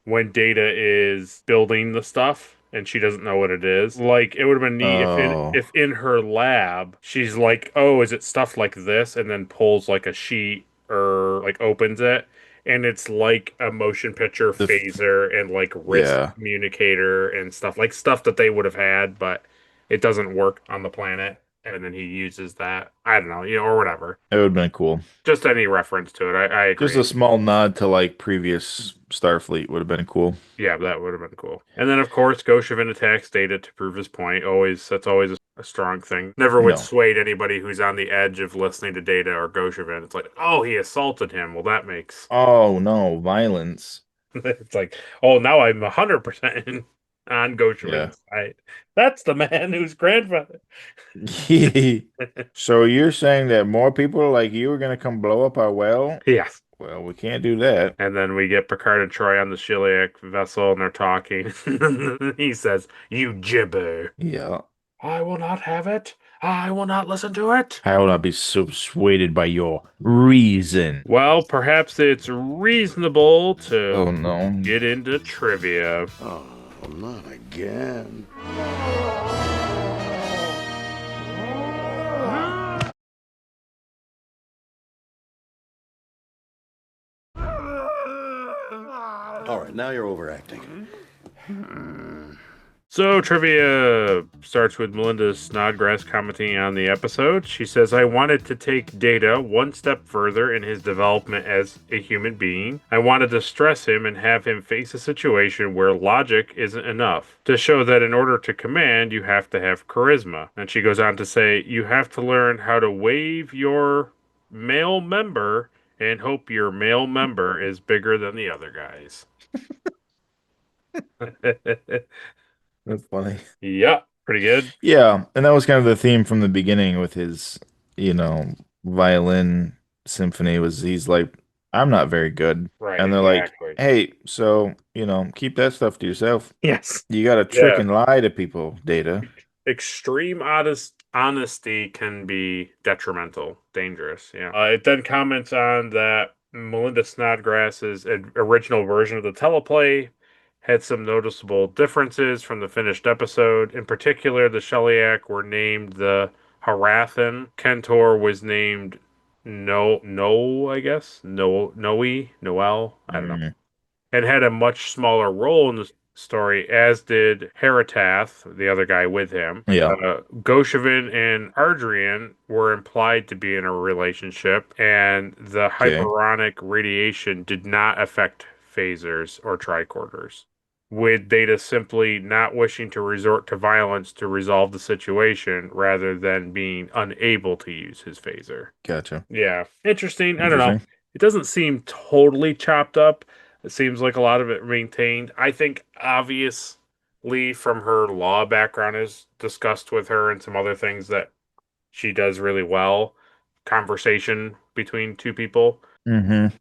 when Data is building the stuff and she doesn't know what it is. Like it would have been neat if in Oh, if in her lab she's like, "Oh, is it stuff like this?" and then pulls like a sheet or like opens it and it's like a motion picture the phaser and like wrist yeah, communicator and stuff that they would have had, but it doesn't work on the planet. And then he uses that. I don't know, or whatever. it would have been cool. Just any reference to it. I Just a agree. small nod to like previous Starfleet would have been cool. Yeah, that would have been cool. And then, of course, Goshevin attacks Data to prove his point. That's always a strong thing. Never would No. sway anybody who's on the edge of listening to Data or Goshevin. It's like, oh, he assaulted him. Well, that makes Oh no, violence. it's like, oh, now I'm 100% on Yeah. Goshevin's side. That's the man whose grandfather. So you're saying that more people like you are gonna come blow up our well? Yes. Well, we can't do that. And then we get Picard and Troy on the Shiliak vessel, and they're talking. He says, "You gibber." Yeah. I will not have it. I will not listen to it. I will not be so persuaded by your reason. Well, perhaps it's reasonable to Oh no. get into trivia. Oh, not again. All right, now you're overacting. So, trivia starts with Melinda Snodgrass commenting on the episode. She says, I wanted to take Data one step further in his development as a human being. I wanted to stress him and have him face a situation where logic isn't enough, to show that in order to command, you have to have charisma. And she goes on to say, you have to learn how to wave your male member and hope your male member is bigger than the other guys. That's funny. Yeah, pretty good. Yeah, and that was kind of the theme from the beginning with his, violin symphony was he's like, I'm not very good. Right, And they're like, exactly. hey, so, keep that stuff to yourself. Yes. You gotta trick Yeah. and lie to people, Data. Extreme honesty can be detrimental, dangerous. Yeah. It then comments on that Melinda Snodgrass's original version of the teleplay had some noticeable differences from the finished episode. In particular, the Sheliak were named the Harathan. Kentor was named I guess. Noel. I don't know. Mm, And had a much smaller role in the story, as did Haratath, the other guy with him. yeah, Goshevin and Ardrian were implied to be in a relationship, and the okay, hyperonic radiation did not affect phasers or tricorders, with Data simply not wishing to resort to violence to resolve the situation rather than being unable to use his phaser. gotcha. Yeah, interesting. I don't know. Interesting. It doesn't seem totally chopped up. It seems like a lot of it maintained. I think obviously from her law background is discussed with her and some other things that she does really well. Conversation between two people. Mm-hmm.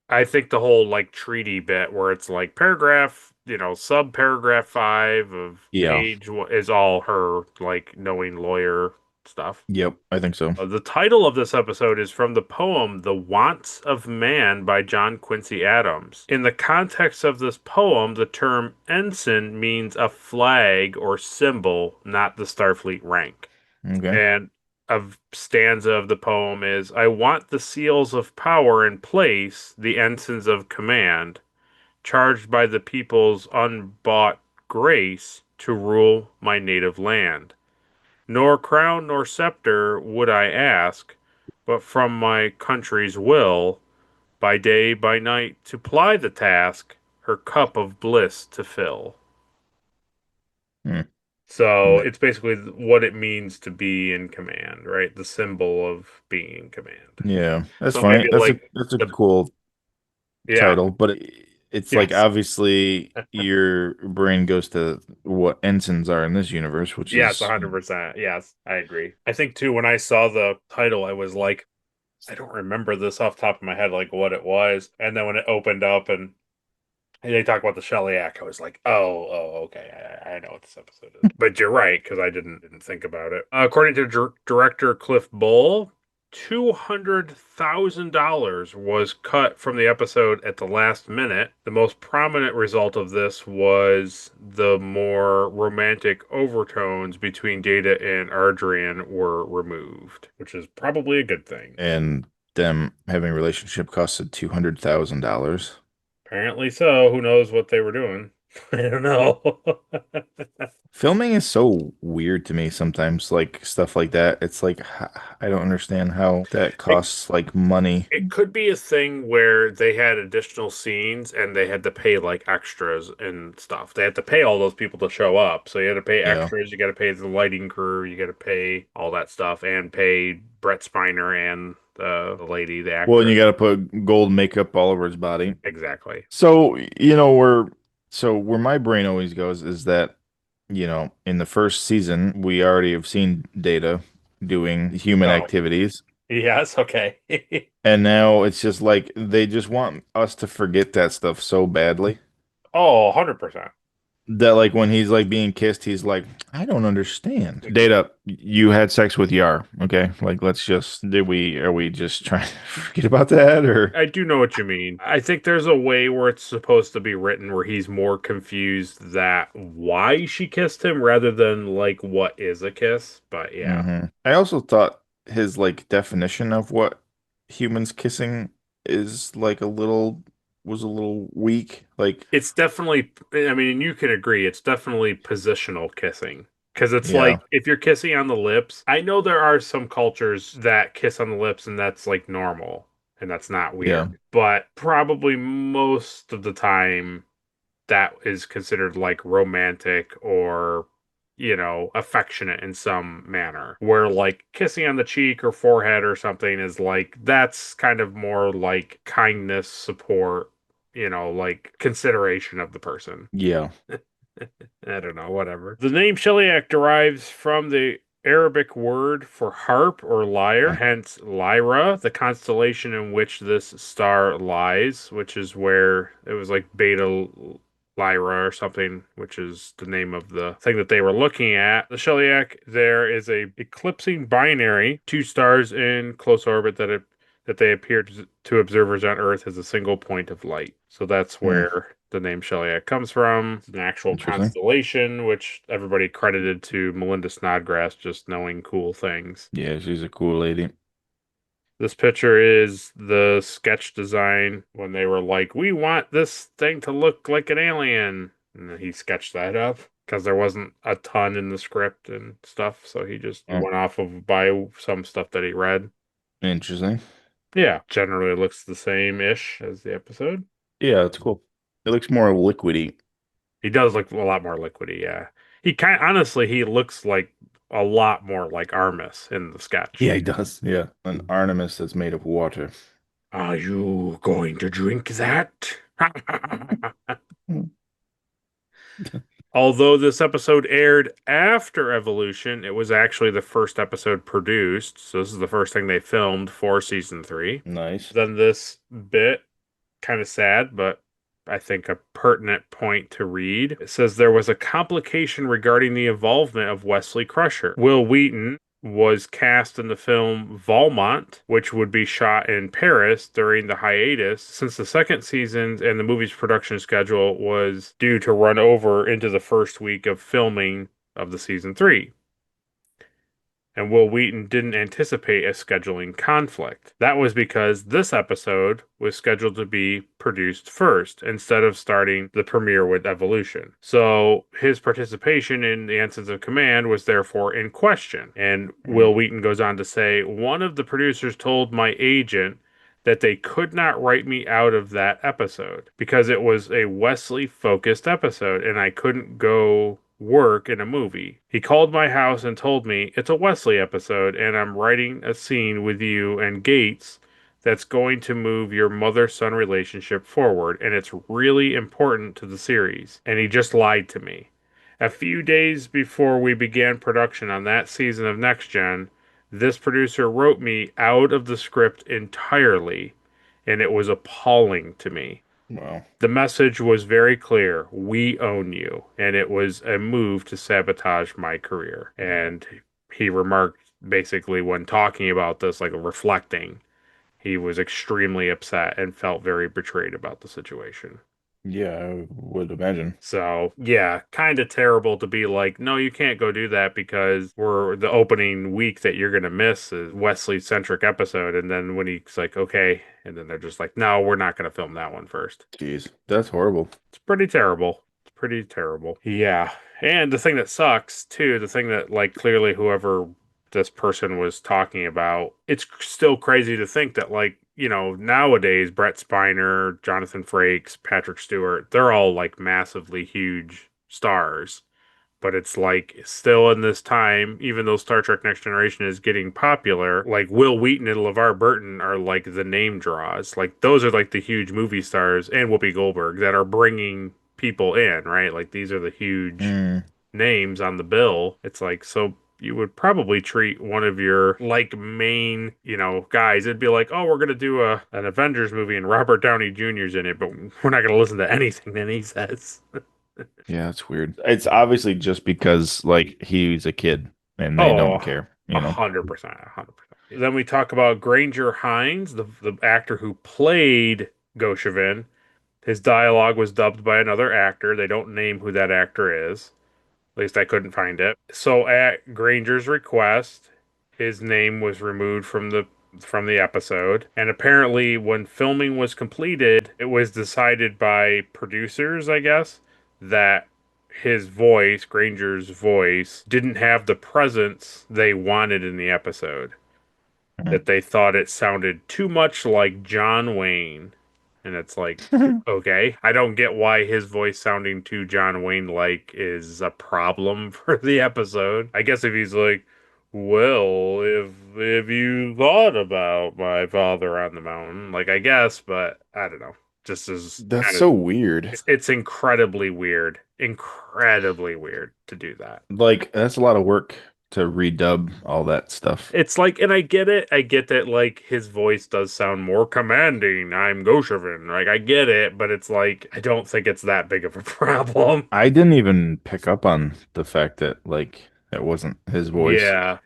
I think the whole like treaty bit where it's like paragraph, sub paragraph 5 of Yeah. is all her like knowing lawyer stuff. Yep, I think so. The title of this episode is from the poem The Wants of Man by John Quincy Adams. In the context of this poem, the term ensign means a flag or symbol, not the Starfleet rank. Okay. And a stanza of the poem is I want the seals of power in place, the ensigns of command, charged by the people's unbought grace to rule my native land. Nor crown nor scepter would I ask, but from my country's will, by day, by night, to ply the task, her cup of bliss to fill. Hmm. So it's basically what it means to be in command, right? The symbol of being in command. Yeah, that's So maybe funny. That's a like that's a the cool yeah, title, but it's like yes, obviously your brain goes to what ensigns are in this universe, which yes, is 100%. Yes, I agree. I think too when I saw the title, I was like, I don't remember this off the top of my head, like what it was. And then when it opened up and they talk about the Shellyak, I was like, okay, I know what this episode is. But you're right, because I didn't think about it. According to director Cliff Bull, $200,000 was cut from the episode at the last minute. The most prominent result of this was the more romantic overtones between Data and Ardrian were removed, which is probably a good thing. and them having a relationship costed $200,000. Apparently so. Who knows what they were doing? I don't know. Filming is so weird to me sometimes, like stuff like that. It's like I don't understand how that It, costs like money. it could be a thing where they had additional scenes and they had to pay like extras and stuff. They had to pay all those people to show up. So you had to pay Yeah. extras, you got to pay the lighting crew, you got to pay all that stuff, and pay Brett Spiner and the lady, the Well, and actor. you got to put gold makeup all over his body. Exactly. So, where my brain always goes is that, in the first season, we already have seen Data doing human Oh, activities. yes. Okay. And now it's just like they just want us to forget that stuff so badly Oh, 100%. that like when he's like being kissed, he's like, I don't understand. Data, you had sex with Yar, okay? Like are we just trying to forget about that or I do know what you mean. I think there's a way where it's supposed to be written where he's more confused that why she kissed him rather than like what is a kiss. But yeah, I also thought his like definition of what humans kissing is like was a little weak. Like, it's definitely, I mean, you can agree, it's definitely positional kissing. Because it's yeah, like if you're kissing on the lips, I know there are some cultures that kiss on the lips and that's like normal and that's not yeah, weird. But probably most of the time, that is considered like romantic or affectionate in some manner, where like kissing on the cheek or forehead or something is like that's kind of more like kindness, support, like consideration of the person. yeah. I don't know, whatever. The name Shellyak derives from the Arabic word for harp or lyre, hence Lyra, the constellation in which this star lies, which is where it was like Beta Lyra or something, which is the name of the thing that they were looking at. The Shellyak there is a eclipsing binary, two stars in close orbit that they appear to observers on Earth as a single point of light. So that's Hmm. where the name Shellyak comes from. It's an actual Interesting. constellation, which everybody credited to Melinda Snodgrass just knowing cool things. Yeah, she's a cool lady. This picture is the sketch design when they were like, we want this thing to look like an alien. And then he sketched that up because there wasn't a ton in the script and stuff. So he just Oh, went off of by some stuff that he read. interesting. Yeah, generally looks the same-ish as the episode. Yeah, it's cool. It looks more liquidy. He does look a lot more liquidy, yeah. Honestly, he looks like a lot more like Armis in the sketch. Yeah, he does. Yeah. An Artemis that's made of water. Are you going to drink that? Although this episode aired after Evolution, it was actually the first episode produced. So this is the first thing they filmed for season 3. Nice. Then this bit, kind of sad, but I think a pertinent point to read. It says there was a complication regarding the involvement of Wesley Crusher. Will Wheaton was cast in the film Valmont, which would be shot in Paris during the hiatus, since the second season and the movie's production schedule was due to run over into the first week of filming of the season 3. and Will Wheaton didn't anticipate a scheduling conflict. That was because this episode was scheduled to be produced first instead of starting the premiere with Evolution. So his participation in the Ensigns of Command was therefore in question. And Will Wheaton goes on to say, one of the producers told my agent that they could not write me out of that episode because it was a Wesley focused episode and I couldn't go work in a movie. He called my house and told me it's a Wesley episode and I'm writing a scene with you and Gates that's going to move your mother-son relationship forward and it's really important to the series. And he just lied to me. A few days before we began production on that season of Next Gen, this producer wrote me out of the script entirely, and it was appalling to me. Wow. The message was very clear. We own you. And it was a move to sabotage my career. And he remarked basically when talking about this, like reflecting, he was extremely upset and felt very betrayed about the situation. Yeah, I would imagine. So, yeah, kind of terrible to be like, no, you can't go do that because we're the opening week that you're going to miss is Wesley-centric episode. And then when he's like, okay, and then they're just like, no, we're not going to film that one first. Jeez, that's horrible. It's pretty terrible. It's pretty terrible. Yeah. And the thing that sucks, too, the thing that, like, clearly whoever this person was talking about, it's still crazy to think that, like, you know, nowadays, Brett Spiner, Jonathan Frakes, Patrick Stewart, they're all like massively huge stars. But it's like still in this time, even though Star Trek Next Generation is getting popular, like Will Wheaton and LeVar Burton are like the name draws. Like those are like the huge movie stars and Whoopi Goldberg that are bringing people in, right? Like these are the huge names on the bill. It's like, so you would probably treat one of your like main, you know, guys. It'd be like, oh, we're gonna do an Avengers movie and Robert Downey Jr.'s in it, but we're not gonna listen to anything that he says. Yeah, it's weird. It's obviously just because like he's a kid and they don't care. You know, 100%, 100%. Then we talk about Granger Hines, the actor who played Goshevin. His dialogue was dubbed by another actor. They don't name who that actor is. At least I couldn't find it. So at Granger's request, his name was removed from the episode. And apparently when filming was completed, it was decided by producers, I guess, that his voice, Granger's voice, didn't have the presence they wanted in the episode. That they thought it sounded too much like John Wayne. And it's like, okay, I don't get why his voice sounding too John Wayne-like is a problem for the episode. I guess if he's like, well, if you thought about my father on the mountain, like I guess, but I don't know. Just as that's so weird. It's incredibly weird to do that. Like that's a lot of work to redub all that stuff. It's like, and I get it. I get that, like, his voice does sound more commanding. I'm Goshevin. Like, I get it, but it's like, I don't think it's that big of a problem. I didn't even pick up on the fact that, like, it wasn't his voice. Yeah.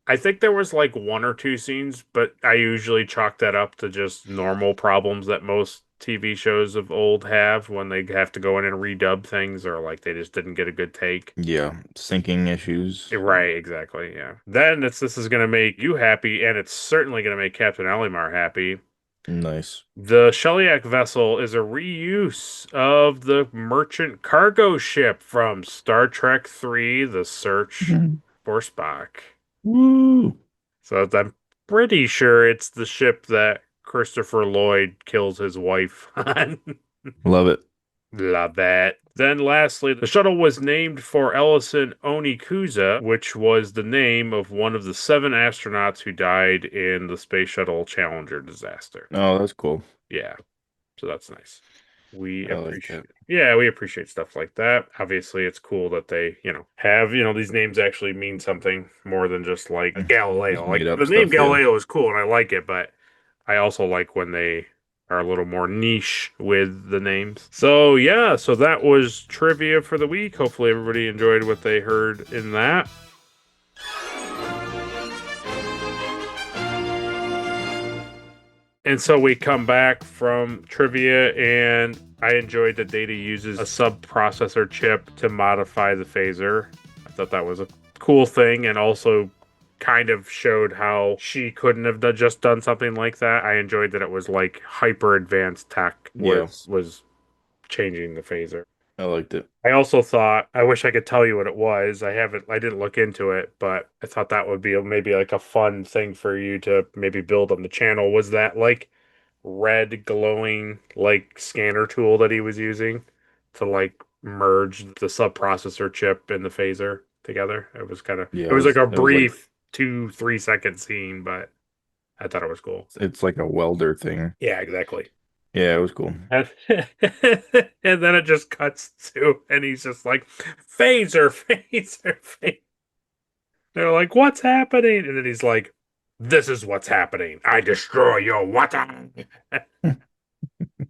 I think there was, like, one or two scenes, but I usually chalk that up to just normal problems that most TV shows of old have when they have to go in and redub things or like they just didn't get a good take. Yeah, syncing issues. Right, exactly, yeah. Then this is going to make you happy, and it's certainly going to make Captain Elimar happy. Nice. The Sheliak vessel is a reuse of the merchant cargo ship from Star Trek III, The Search for Spock. Woo! So I'm pretty sure it's the ship that Christopher Lloyd kills his wife on. Love it. Love that. Then lastly, the shuttle was named for Ellison Onikuza, which was the name of one of the 7 astronauts who died in the Space Shuttle Challenger disaster. Oh, that's cool. Yeah. So that's nice. We appreciate like it. Yeah, we appreciate stuff like that. Obviously, it's cool that they, have, these names actually mean something more than just like Galileo. Like the name Galileo is cool and I like it, but I also like when they are a little more niche with the names. So yeah, so that was trivia for the week. Hopefully everybody enjoyed what they heard in that. And so we come back from trivia, and I enjoyed that Data uses a sub-processor chip to modify the phaser. I thought that was a cool thing, and also kind of showed how she couldn't have just done something like that. I enjoyed that it was like hyper advanced tech Yeah. was changing the phaser. I liked it. I also thought, I wish I could tell you what it was. I didn't look into it, but I thought that would be maybe like a fun thing for you to maybe build on the channel. Was that like red glowing like scanner tool that he was using to like merge the subprocessor chip and the phaser together? Yeah, It was like a it was like brief 2-3 second scene, but I thought it was cool. it's like a welder thing. Yeah, exactly. Yeah, it was cool. And, and then it just cuts to, and he's just like, phaser, phaser, phaser. They're like, what's happening? And then he's like, this is what's happening. I destroy your water.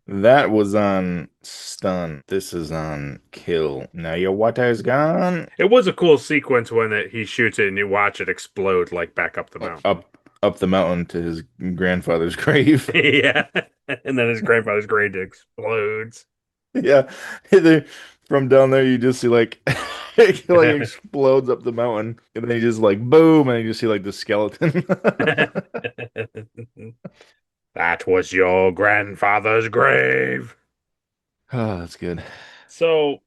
That was on stun. This is on kill. Now your water is gone. It was a cool sequence when he shoots it and you watch it explode like back up the mountain. Up the mountain to his grandfather's grave. Yeah. And then his grandfather's grave explodes. Yeah. From down there you just see like it like explodes up the mountain. And then you just like boom, and you just see like the skeleton. That was your grandfather's grave. Oh, that's good. So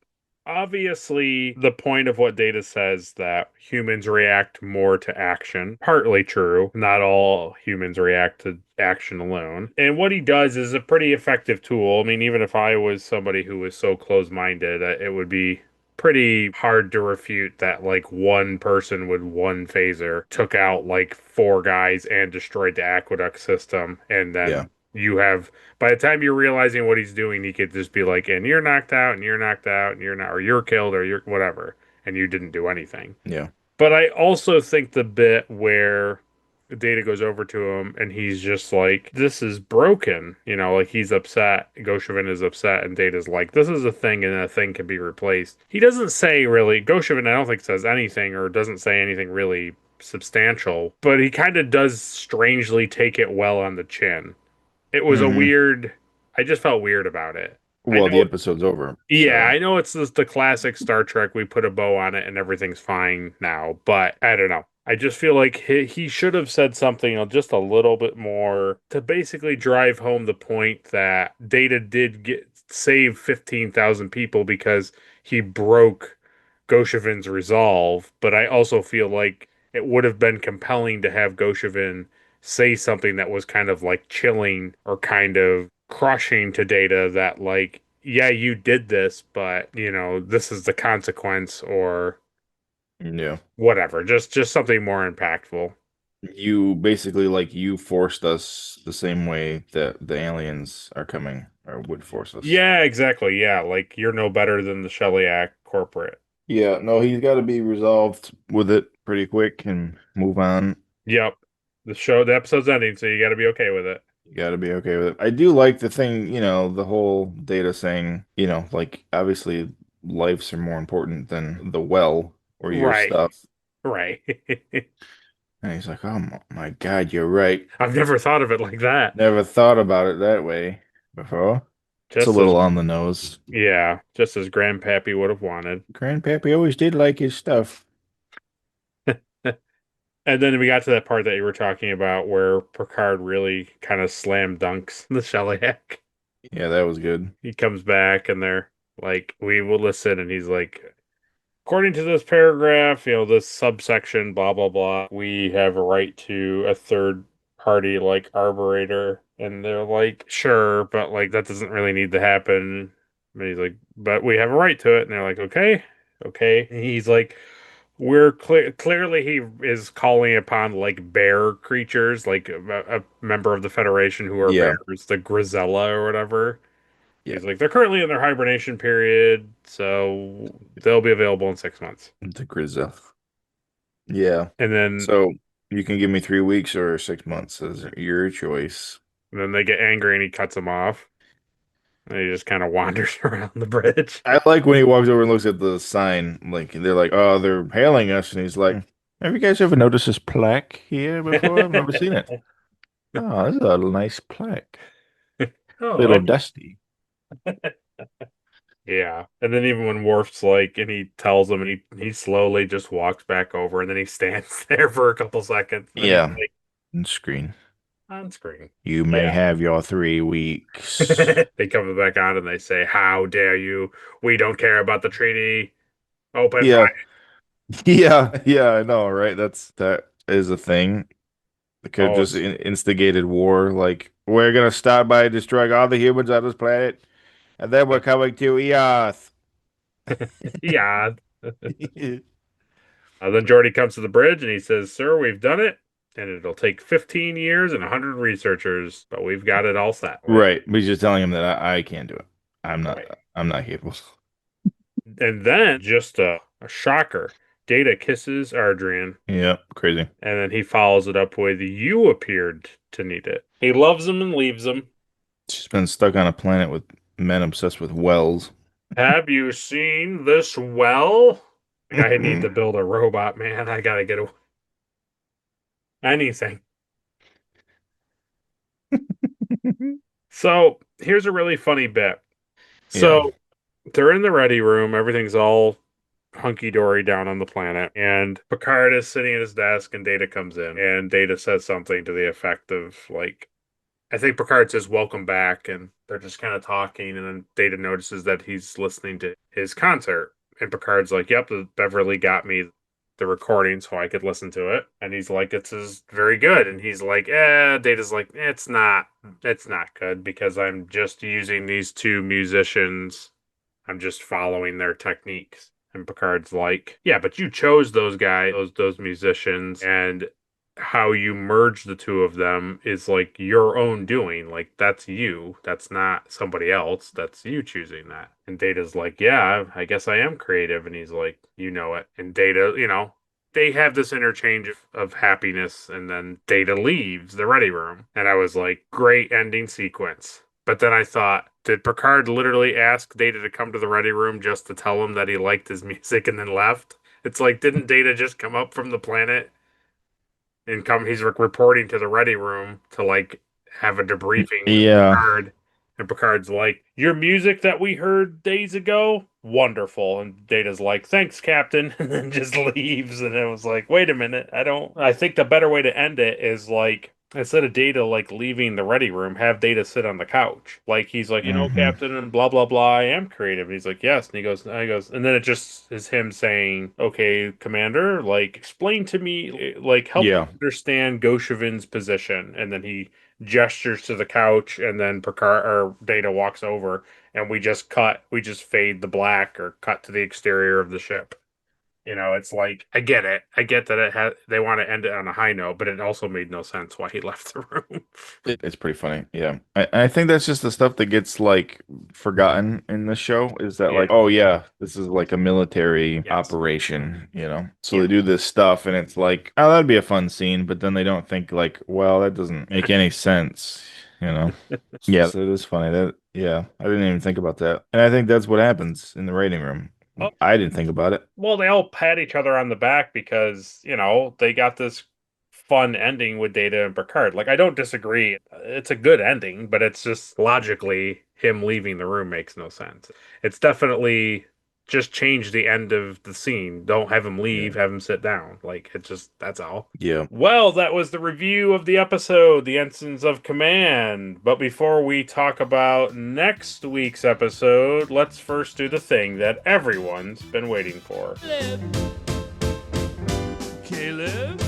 obviously the point of what Data says that humans react more to action, partly true. Not all humans react to action alone. And what he does is a pretty effective tool. I mean, even if I was somebody who was so close-minded, it would be pretty hard to refute that like one person with one phaser took out like 4 guys and destroyed the aqueduct system. And then you have, by the time you're realizing what he's doing, he could just be like, and you're knocked out, and you're knocked out, and you're not, or you're killed, or you're whatever, and you didn't do anything. Yeah. But I also think the bit where Data goes over to him and he's just like, this is broken. You know, like he's upset. Goshevin is upset, and Data's like, this is a thing and a thing can be replaced. He doesn't say really, Goshevin I don't think says anything or doesn't say anything really substantial, but he kind of does strangely take it well on the chin. It was a weird, I just felt weird about it. Well, the episode's over. Yeah, so. I know it's the classic Star Trek, we put a bow on it and everything's fine now, but I don't know. I just feel like he should have said something just a little bit more to basically drive home the point that Data did save 15,000 people because he broke Goshevin's resolve. But I also feel like it would have been compelling to have Goshevin say something that was kind of like chilling or kind of crushing to Data that like, yeah, you did this, but you know, this is the consequence or whatever, just something more impactful. You basically like you forced us the same way that the aliens are coming or would force us. Yeah, exactly. Yeah, like you're no better than the Shellyak corporate. Yeah, no, he's got to be resolved with it pretty quick and move on. Yep. The episode's ending, so you got to be okay with it. You got to be okay with it. I do like the thing, you know, the whole Data saying, you know, like obviously lives are more important than the well or your stuff. Right. And he's like, oh my God, you're right. I've never thought of it like that. Never thought about it that way before. It's a little on the nose. Yeah, just as Grandpappy would have wanted. Grandpappy always did like his stuff. And then we got to that part that you were talking about where Picard really kind of slam dunks the Shellyak. Yeah, that was good. He comes back and they're like, we will listen. And he's like, according to this paragraph, you know, this subsection, blah, blah, blah, we have a right to a third party like arbiter. And they're like, sure, but like that doesn't really need to happen. And he's like, but we have a right to it. And they're like, okay. And he's like, we're clearly he is calling upon like bear creatures, like a member of the Federation who are bears, the Grisella or whatever. Yeah. He's like, they're currently in their hibernation period, so they'll be available in 6 months. The Grisella. Yeah. And then so you can give me 3 weeks or 6 months as your choice. And then they get angry and he cuts them off. And he just kind of wanders around the bridge. I like when he walks over and looks at the sign. Like they're like, oh, they're hailing us. And he's like, have you guys ever noticed this plaque here before? I've never seen it. Oh, this is a nice plaque. Little dusty. Yeah. And then even when Worf's like, and he tells him, and he slowly just walks back over, and then he stands there for a couple seconds. And then he's Yeah. like, On screen. on screen. You may Yeah. have your 3 weeks. They come back on and they say, "How dare you? We don't care about the treaty. Open Yeah. fire." Yeah, I know, right? That is a thing. They could have Oh, just instigated war. Like, we're gonna start by destroying all the humans on this planet, and then we're coming to Earth. yeah. Then Jordy comes to the bridge and he says, "Sir, we've done it, and it'll take 15 years and 100 researchers, but we've got it all set." Right. But he's just telling him that I can't do it. I'm not. Right. I'm not capable. And then, just a shocker, Data kisses Ardrian, Yeah, crazy. and then he follows it up with, "You appeared to need it." He loves him and leaves him. She's been stuck on a planet with men obsessed with wells. "Have you seen this well?" I need to build a robot, man. I gotta get anything. So here's a really funny bit. So they're in the ready room. Everything's all hunky dory down on the planet. And Picard is sitting at his desk, and Data comes in. And Data says something to the effect of, like, I think Picard says, "Welcome back." And they're just kind of talking. And then Data notices that he's listening to his concert. And Picard's like, "Yep, Beverly got me the recording so I could listen to it." And he's like, "It's very good." And he's like, Data's like, it's not good because I'm just using these two musicians. I'm just following their techniques." And Picard's like, "Yeah, but you chose those guys, those musicians, and how you merge the two of them is like your own doing. Like, that's you. That's not somebody else. That's you choosing that." And Data's like, "Yeah, I guess I am creative." And he's like, "You know it." And Data, they have this interchange of happiness, and then Data leaves the ready room. And I was like, great ending sequence. But then I thought, did Picard literally ask Data to come to the ready room just to tell him that he liked his music and then left? It's like, didn't Data just come up from the planet and he's reporting to the ready room to, like, have a debriefing with Yeah. Picard? And Picard's like, "Your music that we heard days ago, wonderful." And Data's like, "Thanks, Captain," and then just leaves. And it was like, wait a minute, I think the better way to end it is, like, instead of Data, like, leaving the ready room, have Data sit on the couch. Like, he's like, "Captain, and blah blah blah, I am creative." And he's like, "Yes." And he goes, and then it just is him saying, "Okay, Commander, like, explain to me, like, help me understand Goshavin's position." And then he gestures to the couch, and then Picard or Data walks over, and we just fade the black or cut to the exterior of the ship. It's like, I get it. I get that they want to end it on a high note, but it also made no sense why he left the room. It's pretty funny. Yeah. I think that's just the stuff that gets like forgotten in the show is that like, oh yeah, this is like a military operation, So they do this stuff and it's like, oh, that'd be a fun scene, but then they don't think like, well, that doesn't make any sense, Yeah, so it is funny that I didn't even think about that. And I think that's what happens in the writing room. Oh. I didn't think about it. Well, they all pat each other on the back because, they got this fun ending with Data and Picard. Like, I don't disagree. It's a good ending, but it's just logically him leaving the room makes no sense. It's definitely just change the end of the scene. Don't have him leave, have him sit down. Like, that's all. Yeah. Well, that was the review of the episode, The Ensigns of Command. But before we talk about next week's episode, let's first do the thing that everyone's been waiting for. Caleb?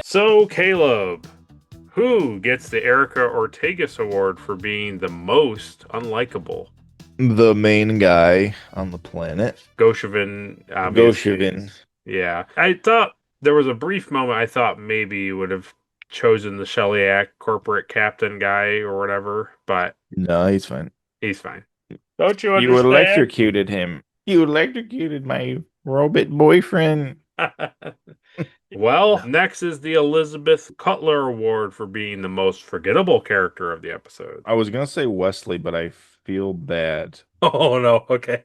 So, Caleb, who gets the Erica Ortegas Award for being the most unlikable? The main guy on the planet. Goshavin. Obviously. Goshavin. Yeah. I thought there was a brief moment I thought maybe you would have chosen the Shellyak corporate captain guy or whatever, but... No, he's fine. He's fine. Don't you understand? You electrocuted him. You electrocuted my robot boyfriend. Well, next is the Elizabeth Cutler Award for being the most forgettable character of the episode. I was going to say Wesley, but I feel bad. Oh, no. Okay.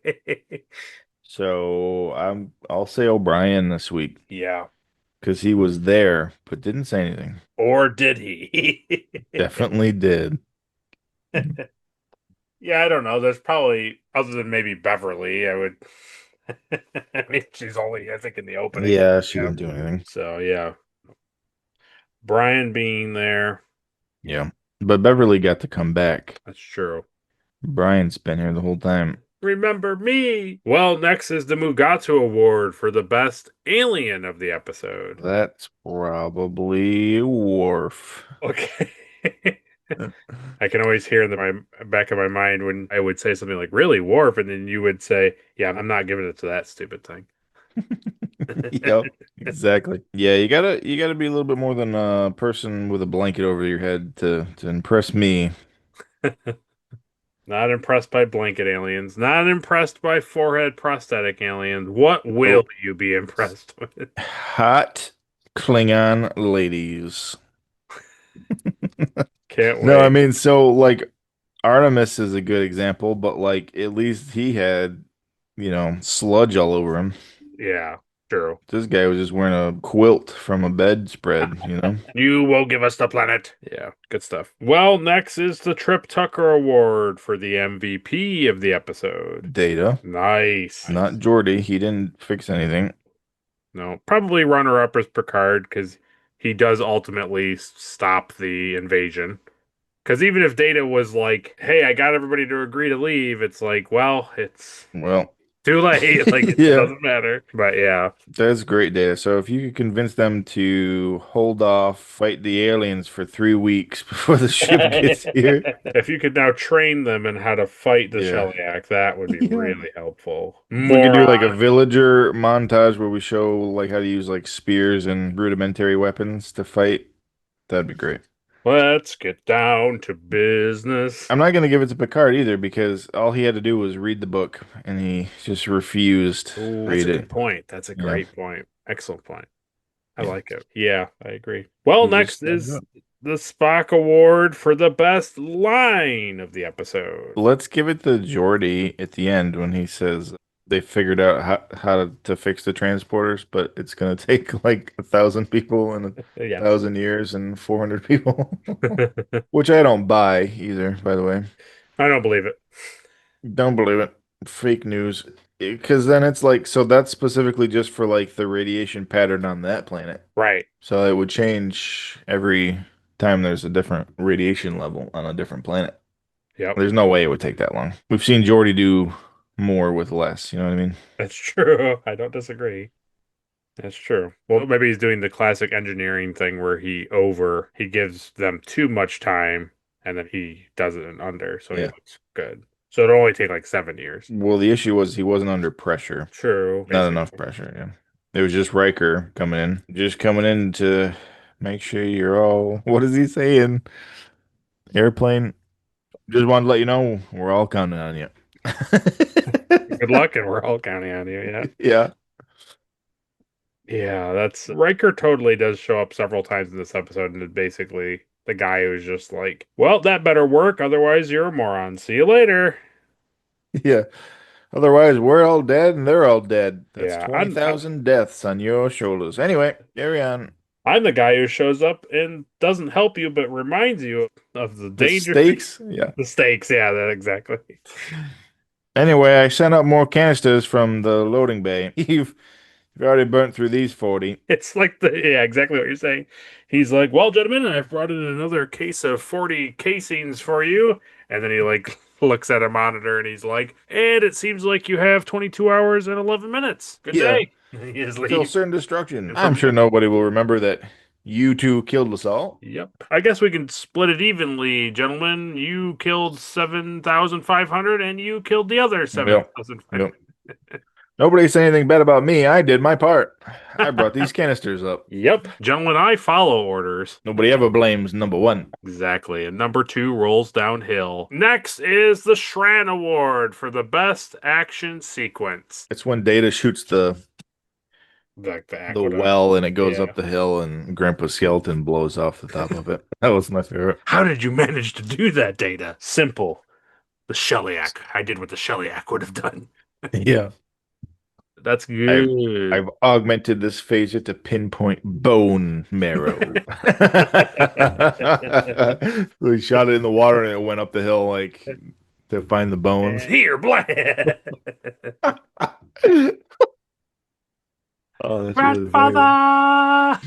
So I'll say O'Brien this week. Yeah. because he was there but didn't say anything. Or did he? Definitely did. Yeah, I don't know. There's probably, other than maybe Beverly, I would. I mean, she's only, I think, in the opening. Yeah, she didn't do anything. So, yeah. Brian being there. Yeah. But Beverly got to come back. That's true. Brian's been here the whole time. Remember me. Well, next is the Mugatu Award for the best alien of the episode. That's probably Worf. Okay. I can always hear in my back of my mind when I would say something like, really, Worf? And then you would say, yeah, I'm not giving it to that stupid thing. Yep, exactly. Yeah, you gotta be a little bit more than a person with a blanket over your head to impress me. Not impressed by blanket aliens. Not impressed by forehead prosthetic aliens. What will you be impressed with? Hot Klingon ladies. Can't wait. No, I mean, so like Artemis is a good example, but like at least he had, sludge all over him. Yeah, true. This guy was just wearing a quilt from a bedspread, You will give us the planet. Yeah, good stuff. Well, next is the Trip Tucker Award for the MVP of the episode. Data. Nice. Not Geordi. He didn't fix anything. No, probably runner-up is Picard because he does ultimately stop the invasion. Because even if Data was like, hey, I got everybody to agree to leave, it's like, well, it's too late. Like, it doesn't matter. But yeah. That's great data. So if you could convince them to hold off, fight the aliens for 3 weeks before the ship gets here. If you could now train them in how to fight the Shellyak, that would be really helpful. We could do like a villager montage where we show like how to use like spears and rudimentary weapons to fight. That'd be great. Let's get down to business. I'm not going to give it to Picard either because all he had to do was read the book and he just refused to read it. That's a good point. That's a great point. Excellent point. I like it. Yeah, I agree. Well, next is the Spock Award for the best line of the episode. Let's give it to Geordi at the end when he says they figured out how to fix the transporters, but it's going to take like 1,000 people and 1,000 years and 400 people, which I don't buy either, by the way. I don't believe it. Don't believe it. Fake news. Because then it's like, so that's specifically just for like the radiation pattern on that planet. Right. So it would change every time there's a different radiation level on a different planet. Yep. There's no way it would take that long. We've seen Geordi do more with less, you know what I mean? That's true. I don't disagree. That's true. Well, maybe he's doing the classic engineering thing where he gives them too much time and then he does it in under, so he looks good. So it'll only take like 7 years. Well, the issue was he wasn't under pressure. True. Not enough pressure, yeah. It was just Riker coming in. Just coming in to make sure you're all, what is he saying? Airplane. Just wanted to let you know we're all counting on you. Good luck, and we're all counting on you. Yeah. Yeah. Yeah, that's Riker totally does show up several times in this episode, and basically the guy who's just like, well, that better work, otherwise you're a moron. See you later. Yeah. Otherwise, we're all dead and they're all dead. That's 20,000 deaths on your shoulders. Anyway, carry on. I'm the guy who shows up and doesn't help you, but reminds you of the danger. The stakes? Yeah. The stakes, yeah, that exactly. Anyway, I sent up more canisters from the loading bay. You've already burnt through these 40. It's like exactly what you're saying. He's like, well, gentlemen, I've brought in another case of 40 casings for you. And then he like looks at a monitor and he's like, and it seems like you have 22 hours and 11 minutes. Good day. Till certain destruction. I'm sure nobody will remember that you two killed us all. Yep. I guess we can split it evenly, gentlemen. You killed 7,500 and you killed the other 7,500. Yep. Nobody say anything bad about me. I did my part. I brought these canisters up. Yep. Gentlemen, I follow orders. Nobody ever blames number one. Exactly. And number two rolls downhill. Next is the Shran Award for the best action sequence. It's when Data shoots the well and it goes up the hill and Grandpa Skeleton blows off the top of it. That was my favorite. How did you manage to do that, Data? Simple. The Shellyak. I did what the Shellyak would have done. Yeah. That's good. I've augmented this phaser to pinpoint bone marrow. We shot it in the water and it went up the hill like to find the bones. Here, blood. Oh, that's really funny. Grandfather.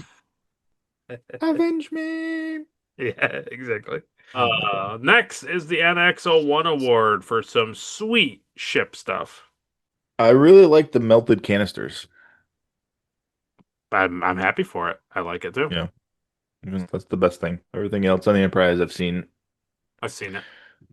Avenge me. Yeah, exactly. Next is the NX-01 award for some sweet ship stuff. I really like the melted canisters. I'm happy for it. I like it too. Yeah. That's the best thing. Everything else on the Enterprise I've seen I've seen it.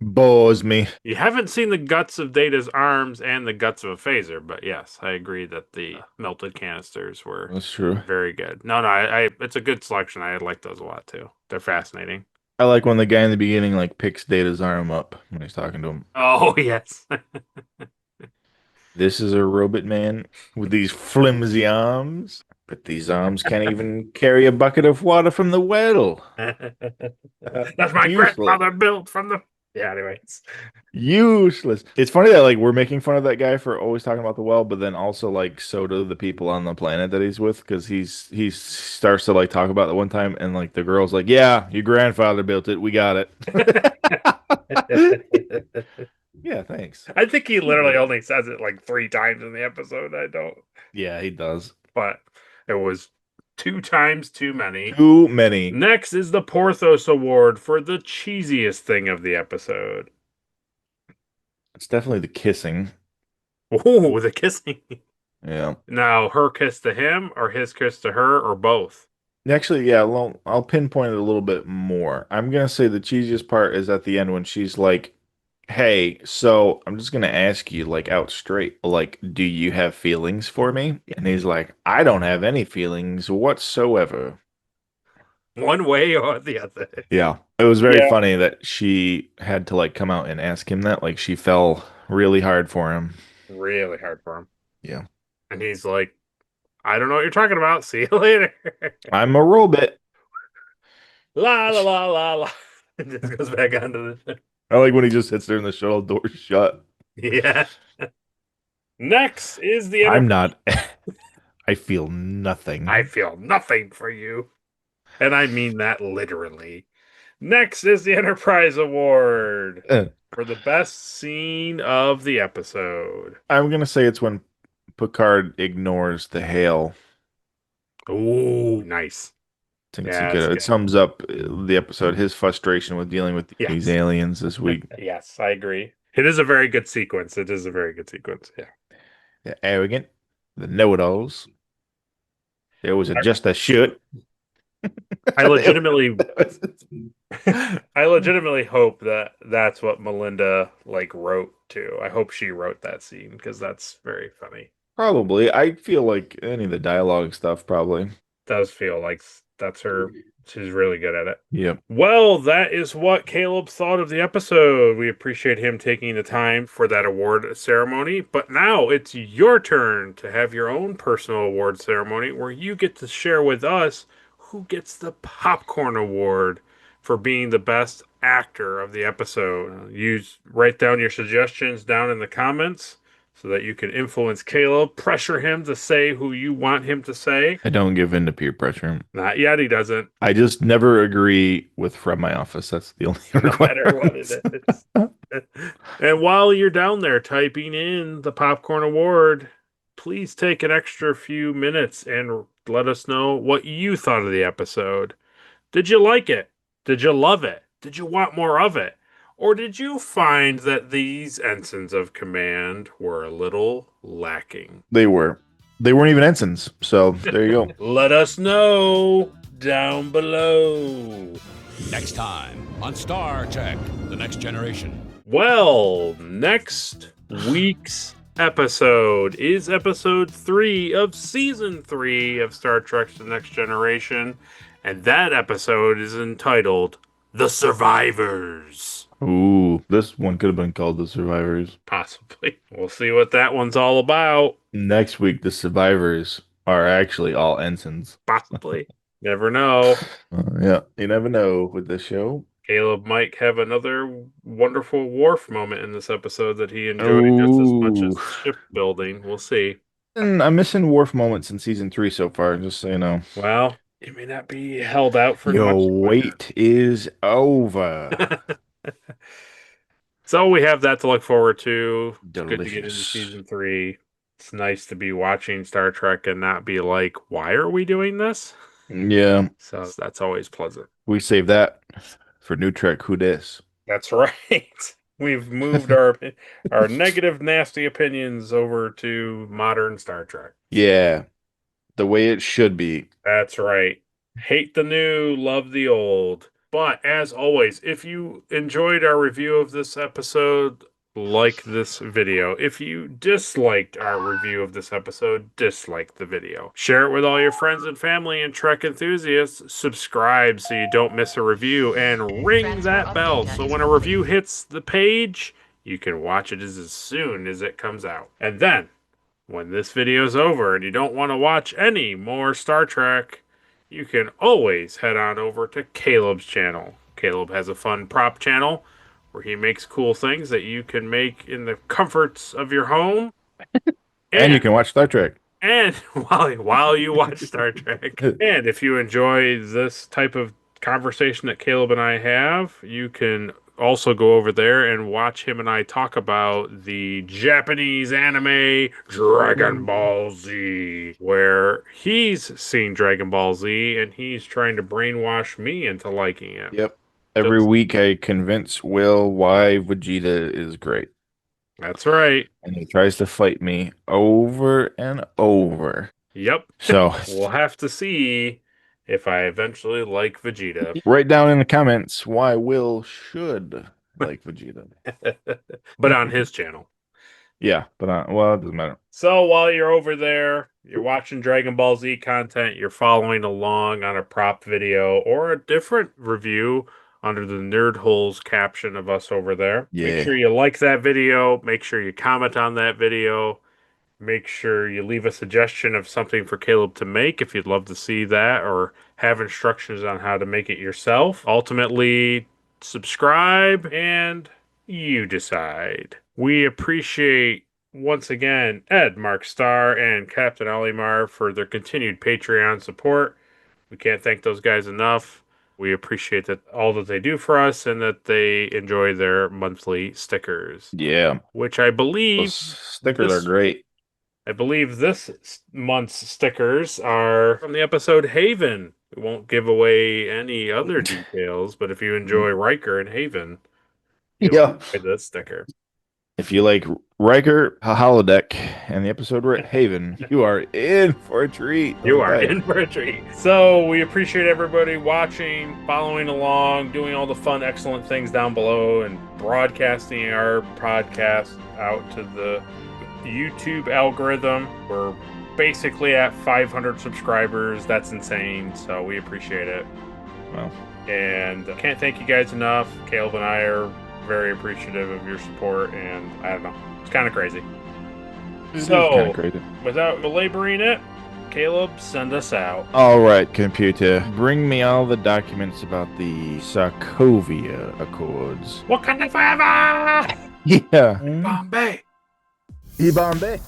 bores me. You haven't seen the guts of Data's arms and the guts of a phaser, but yes, I agree that the melted canisters were That's true. very good. No, I it's a good selection. I like those a lot too. They're fascinating. I like when the guy in the beginning like picks Data's arm up when he's talking to him. Oh yes. This is a robot man with these flimsy arms, but these arms can't even carry a bucket of water from the well. That's my Useless. grandfather built from the. Yeah, anyways. Useless. It's funny that like we're making fun of that guy for always talking about the well, but then also like so do the people on the planet that he's with because he starts to like talk about it one time and like the girl's like, "Yeah, your grandfather built it. We got it." Yeah, thanks. I think he literally only says it like 3 times in the episode. I don't. Yeah, he does. But it was 2 times too many. Too many. Next is the Porthos Award for the cheesiest thing of the episode. It's definitely the kissing. Oh, the kissing. Yeah. Now, her kiss to him or his kiss to her or both? Actually, yeah, well, I'll pinpoint it a little bit more. I'm gonna say the cheesiest part is at the end when she's like, "Hey, so I'm just gonna ask you, like, out straight, like, do you have feelings for me?" And he's like, "I don't have any feelings whatsoever." One way or the other. Yeah, it was very funny that she had to like come out and ask him that. Like, she fell really hard for him. Really hard for him. Yeah, And he's like, I don't know what you're talking about. See you later. I'm a robot. La la la la la. It just goes back onto the ship. I like when he just sits there and the shuttle door shut. Yeah. Next is the. I'm not. I feel nothing. I feel nothing for you. And I mean that literally. Next is the Enterprise Award for the best scene of the episode. I'm gonna say it's when Picard ignores the hail. Oh, nice. It sums up the episode, his frustration with dealing with these aliens this week. Yes, I agree. It is a very good sequence. It is a very good sequence. Yeah. The arrogant, the know-it-alls. There was just a shoot. I legitimately hope that that's what Melinda like wrote too. I hope she wrote that scene because that's very funny. Probably. I feel like any of the dialogue stuff probably Does feel like that's her. She's really good at it. Yep. Well, that is what Caleb thought of the episode. We appreciate him taking the time for that award ceremony. But now it's your turn to have your own personal award ceremony where you get to share with us who gets the popcorn award for being the best actor of the episode. Write down your suggestions down in the comments so that you can influence Caleb, pressure him to say who you want him to say. I don't give in to peer pressure. Not yet, he doesn't. I just never agree with from my office. That's the only No matter what it is. And while you're down there typing in the popcorn award, please take an extra few minutes and let us know what you thought of the episode. Did you like it? Did you love it? Did you want more of it? Or did you find that these ensigns of command were a little lacking? They were. They weren't even ensigns. So there you go. Let us know down below. Next time on Star Trek: The Next Generation. Well, next week's episode is episode 3 of season 3 of Star Trek: The Next Generation. And that episode is entitled The Survivors. Ooh, this one could have been called The Survivors. Possibly. We'll see what that one's all about. Next week, the survivors are actually all ensigns. Possibly. Never know. Yeah, you never know with this show. Caleb might have another wonderful Worf moment in this episode that he enjoyed just as much as shipbuilding. We'll see. I'm missing Worf moments in season 3 so far, just so you know. Well, it may not be held out for Your much wait is over. So we have that to look forward to. It's good to get into Delicious. season 3. It's nice to be watching Star Trek and not be like, why are we doing this? Yeah, So that's always pleasant. we save that for New Trek Who Dis. That's right. We've moved our negative, nasty opinions over to modern Star Trek. Yeah, the way it should be. That's right. Hate the new, love the old. But as always, if you enjoyed our review of this episode, like this video. If you disliked our review of this episode, dislike the video. Share it with all your friends and family and Trek enthusiasts. Subscribe so you don't miss a review, and ring that bell so when a review hits the page, you can watch it as soon as it comes out. And then, when this video's over and you don't want to watch any more Star Trek, you can always head on over to Caleb's channel. Caleb has a fun prop channel where he makes cool things that you can make in the comforts of your home. And you can watch Star Trek. And while you watch Star Trek. And if you enjoy this type of conversation that Caleb and I have, you can also go over there and watch him and I talk about the Japanese anime Dragon Ball Z, where he's seen Dragon Ball Z and he's trying to brainwash me into liking it. Yep. Every week I convince Will why Vegeta is great. That's right. And he tries to fight me over and over. Yep. So we'll have to see if I eventually like Vegeta. Write down in the comments why Will should like Vegeta. But on his channel. Yeah, but well, it doesn't matter. So while you're over there, you're watching Dragon Ball Z content, you're following along on a prop video or a different review under the Nerd Holes caption of us over there. Yeah. Make sure you like that video. Make sure you comment on that video. Make sure you leave a suggestion of something for Caleb to make if you'd love to see that or have instructions on how to make it yourself. Ultimately, subscribe and you decide. We appreciate, once again, Ed, Mark Starr, and Captain Olimar for their continued Patreon support. We can't thank those guys enough. We appreciate that all that they do for us and that they enjoy their monthly stickers. Yeah. Which I believe... Those stickers are great. I believe this month's stickers are from the episode Haven. We won't give away any other details, but if you enjoy Riker and Haven, you'll enjoy this sticker. If you like Riker, Holodeck, and the episode we're at Haven, you are in for a treat. You are in for a treat. So we appreciate everybody watching, following along, doing all the fun, excellent things down below, and broadcasting our podcast out to the YouTube algorithm. We're basically at 500 subscribers. That's insane. So we appreciate it. Well, and can't thank you guys enough. Caleb and I are very appreciative of your support, and I don't know, it's kind of crazy. So, without belaboring it, Caleb, send us out. All right, computer, bring me all the documents about the Sokovia Accords. Wakanda forever! Yeah. Bombay. Bombay.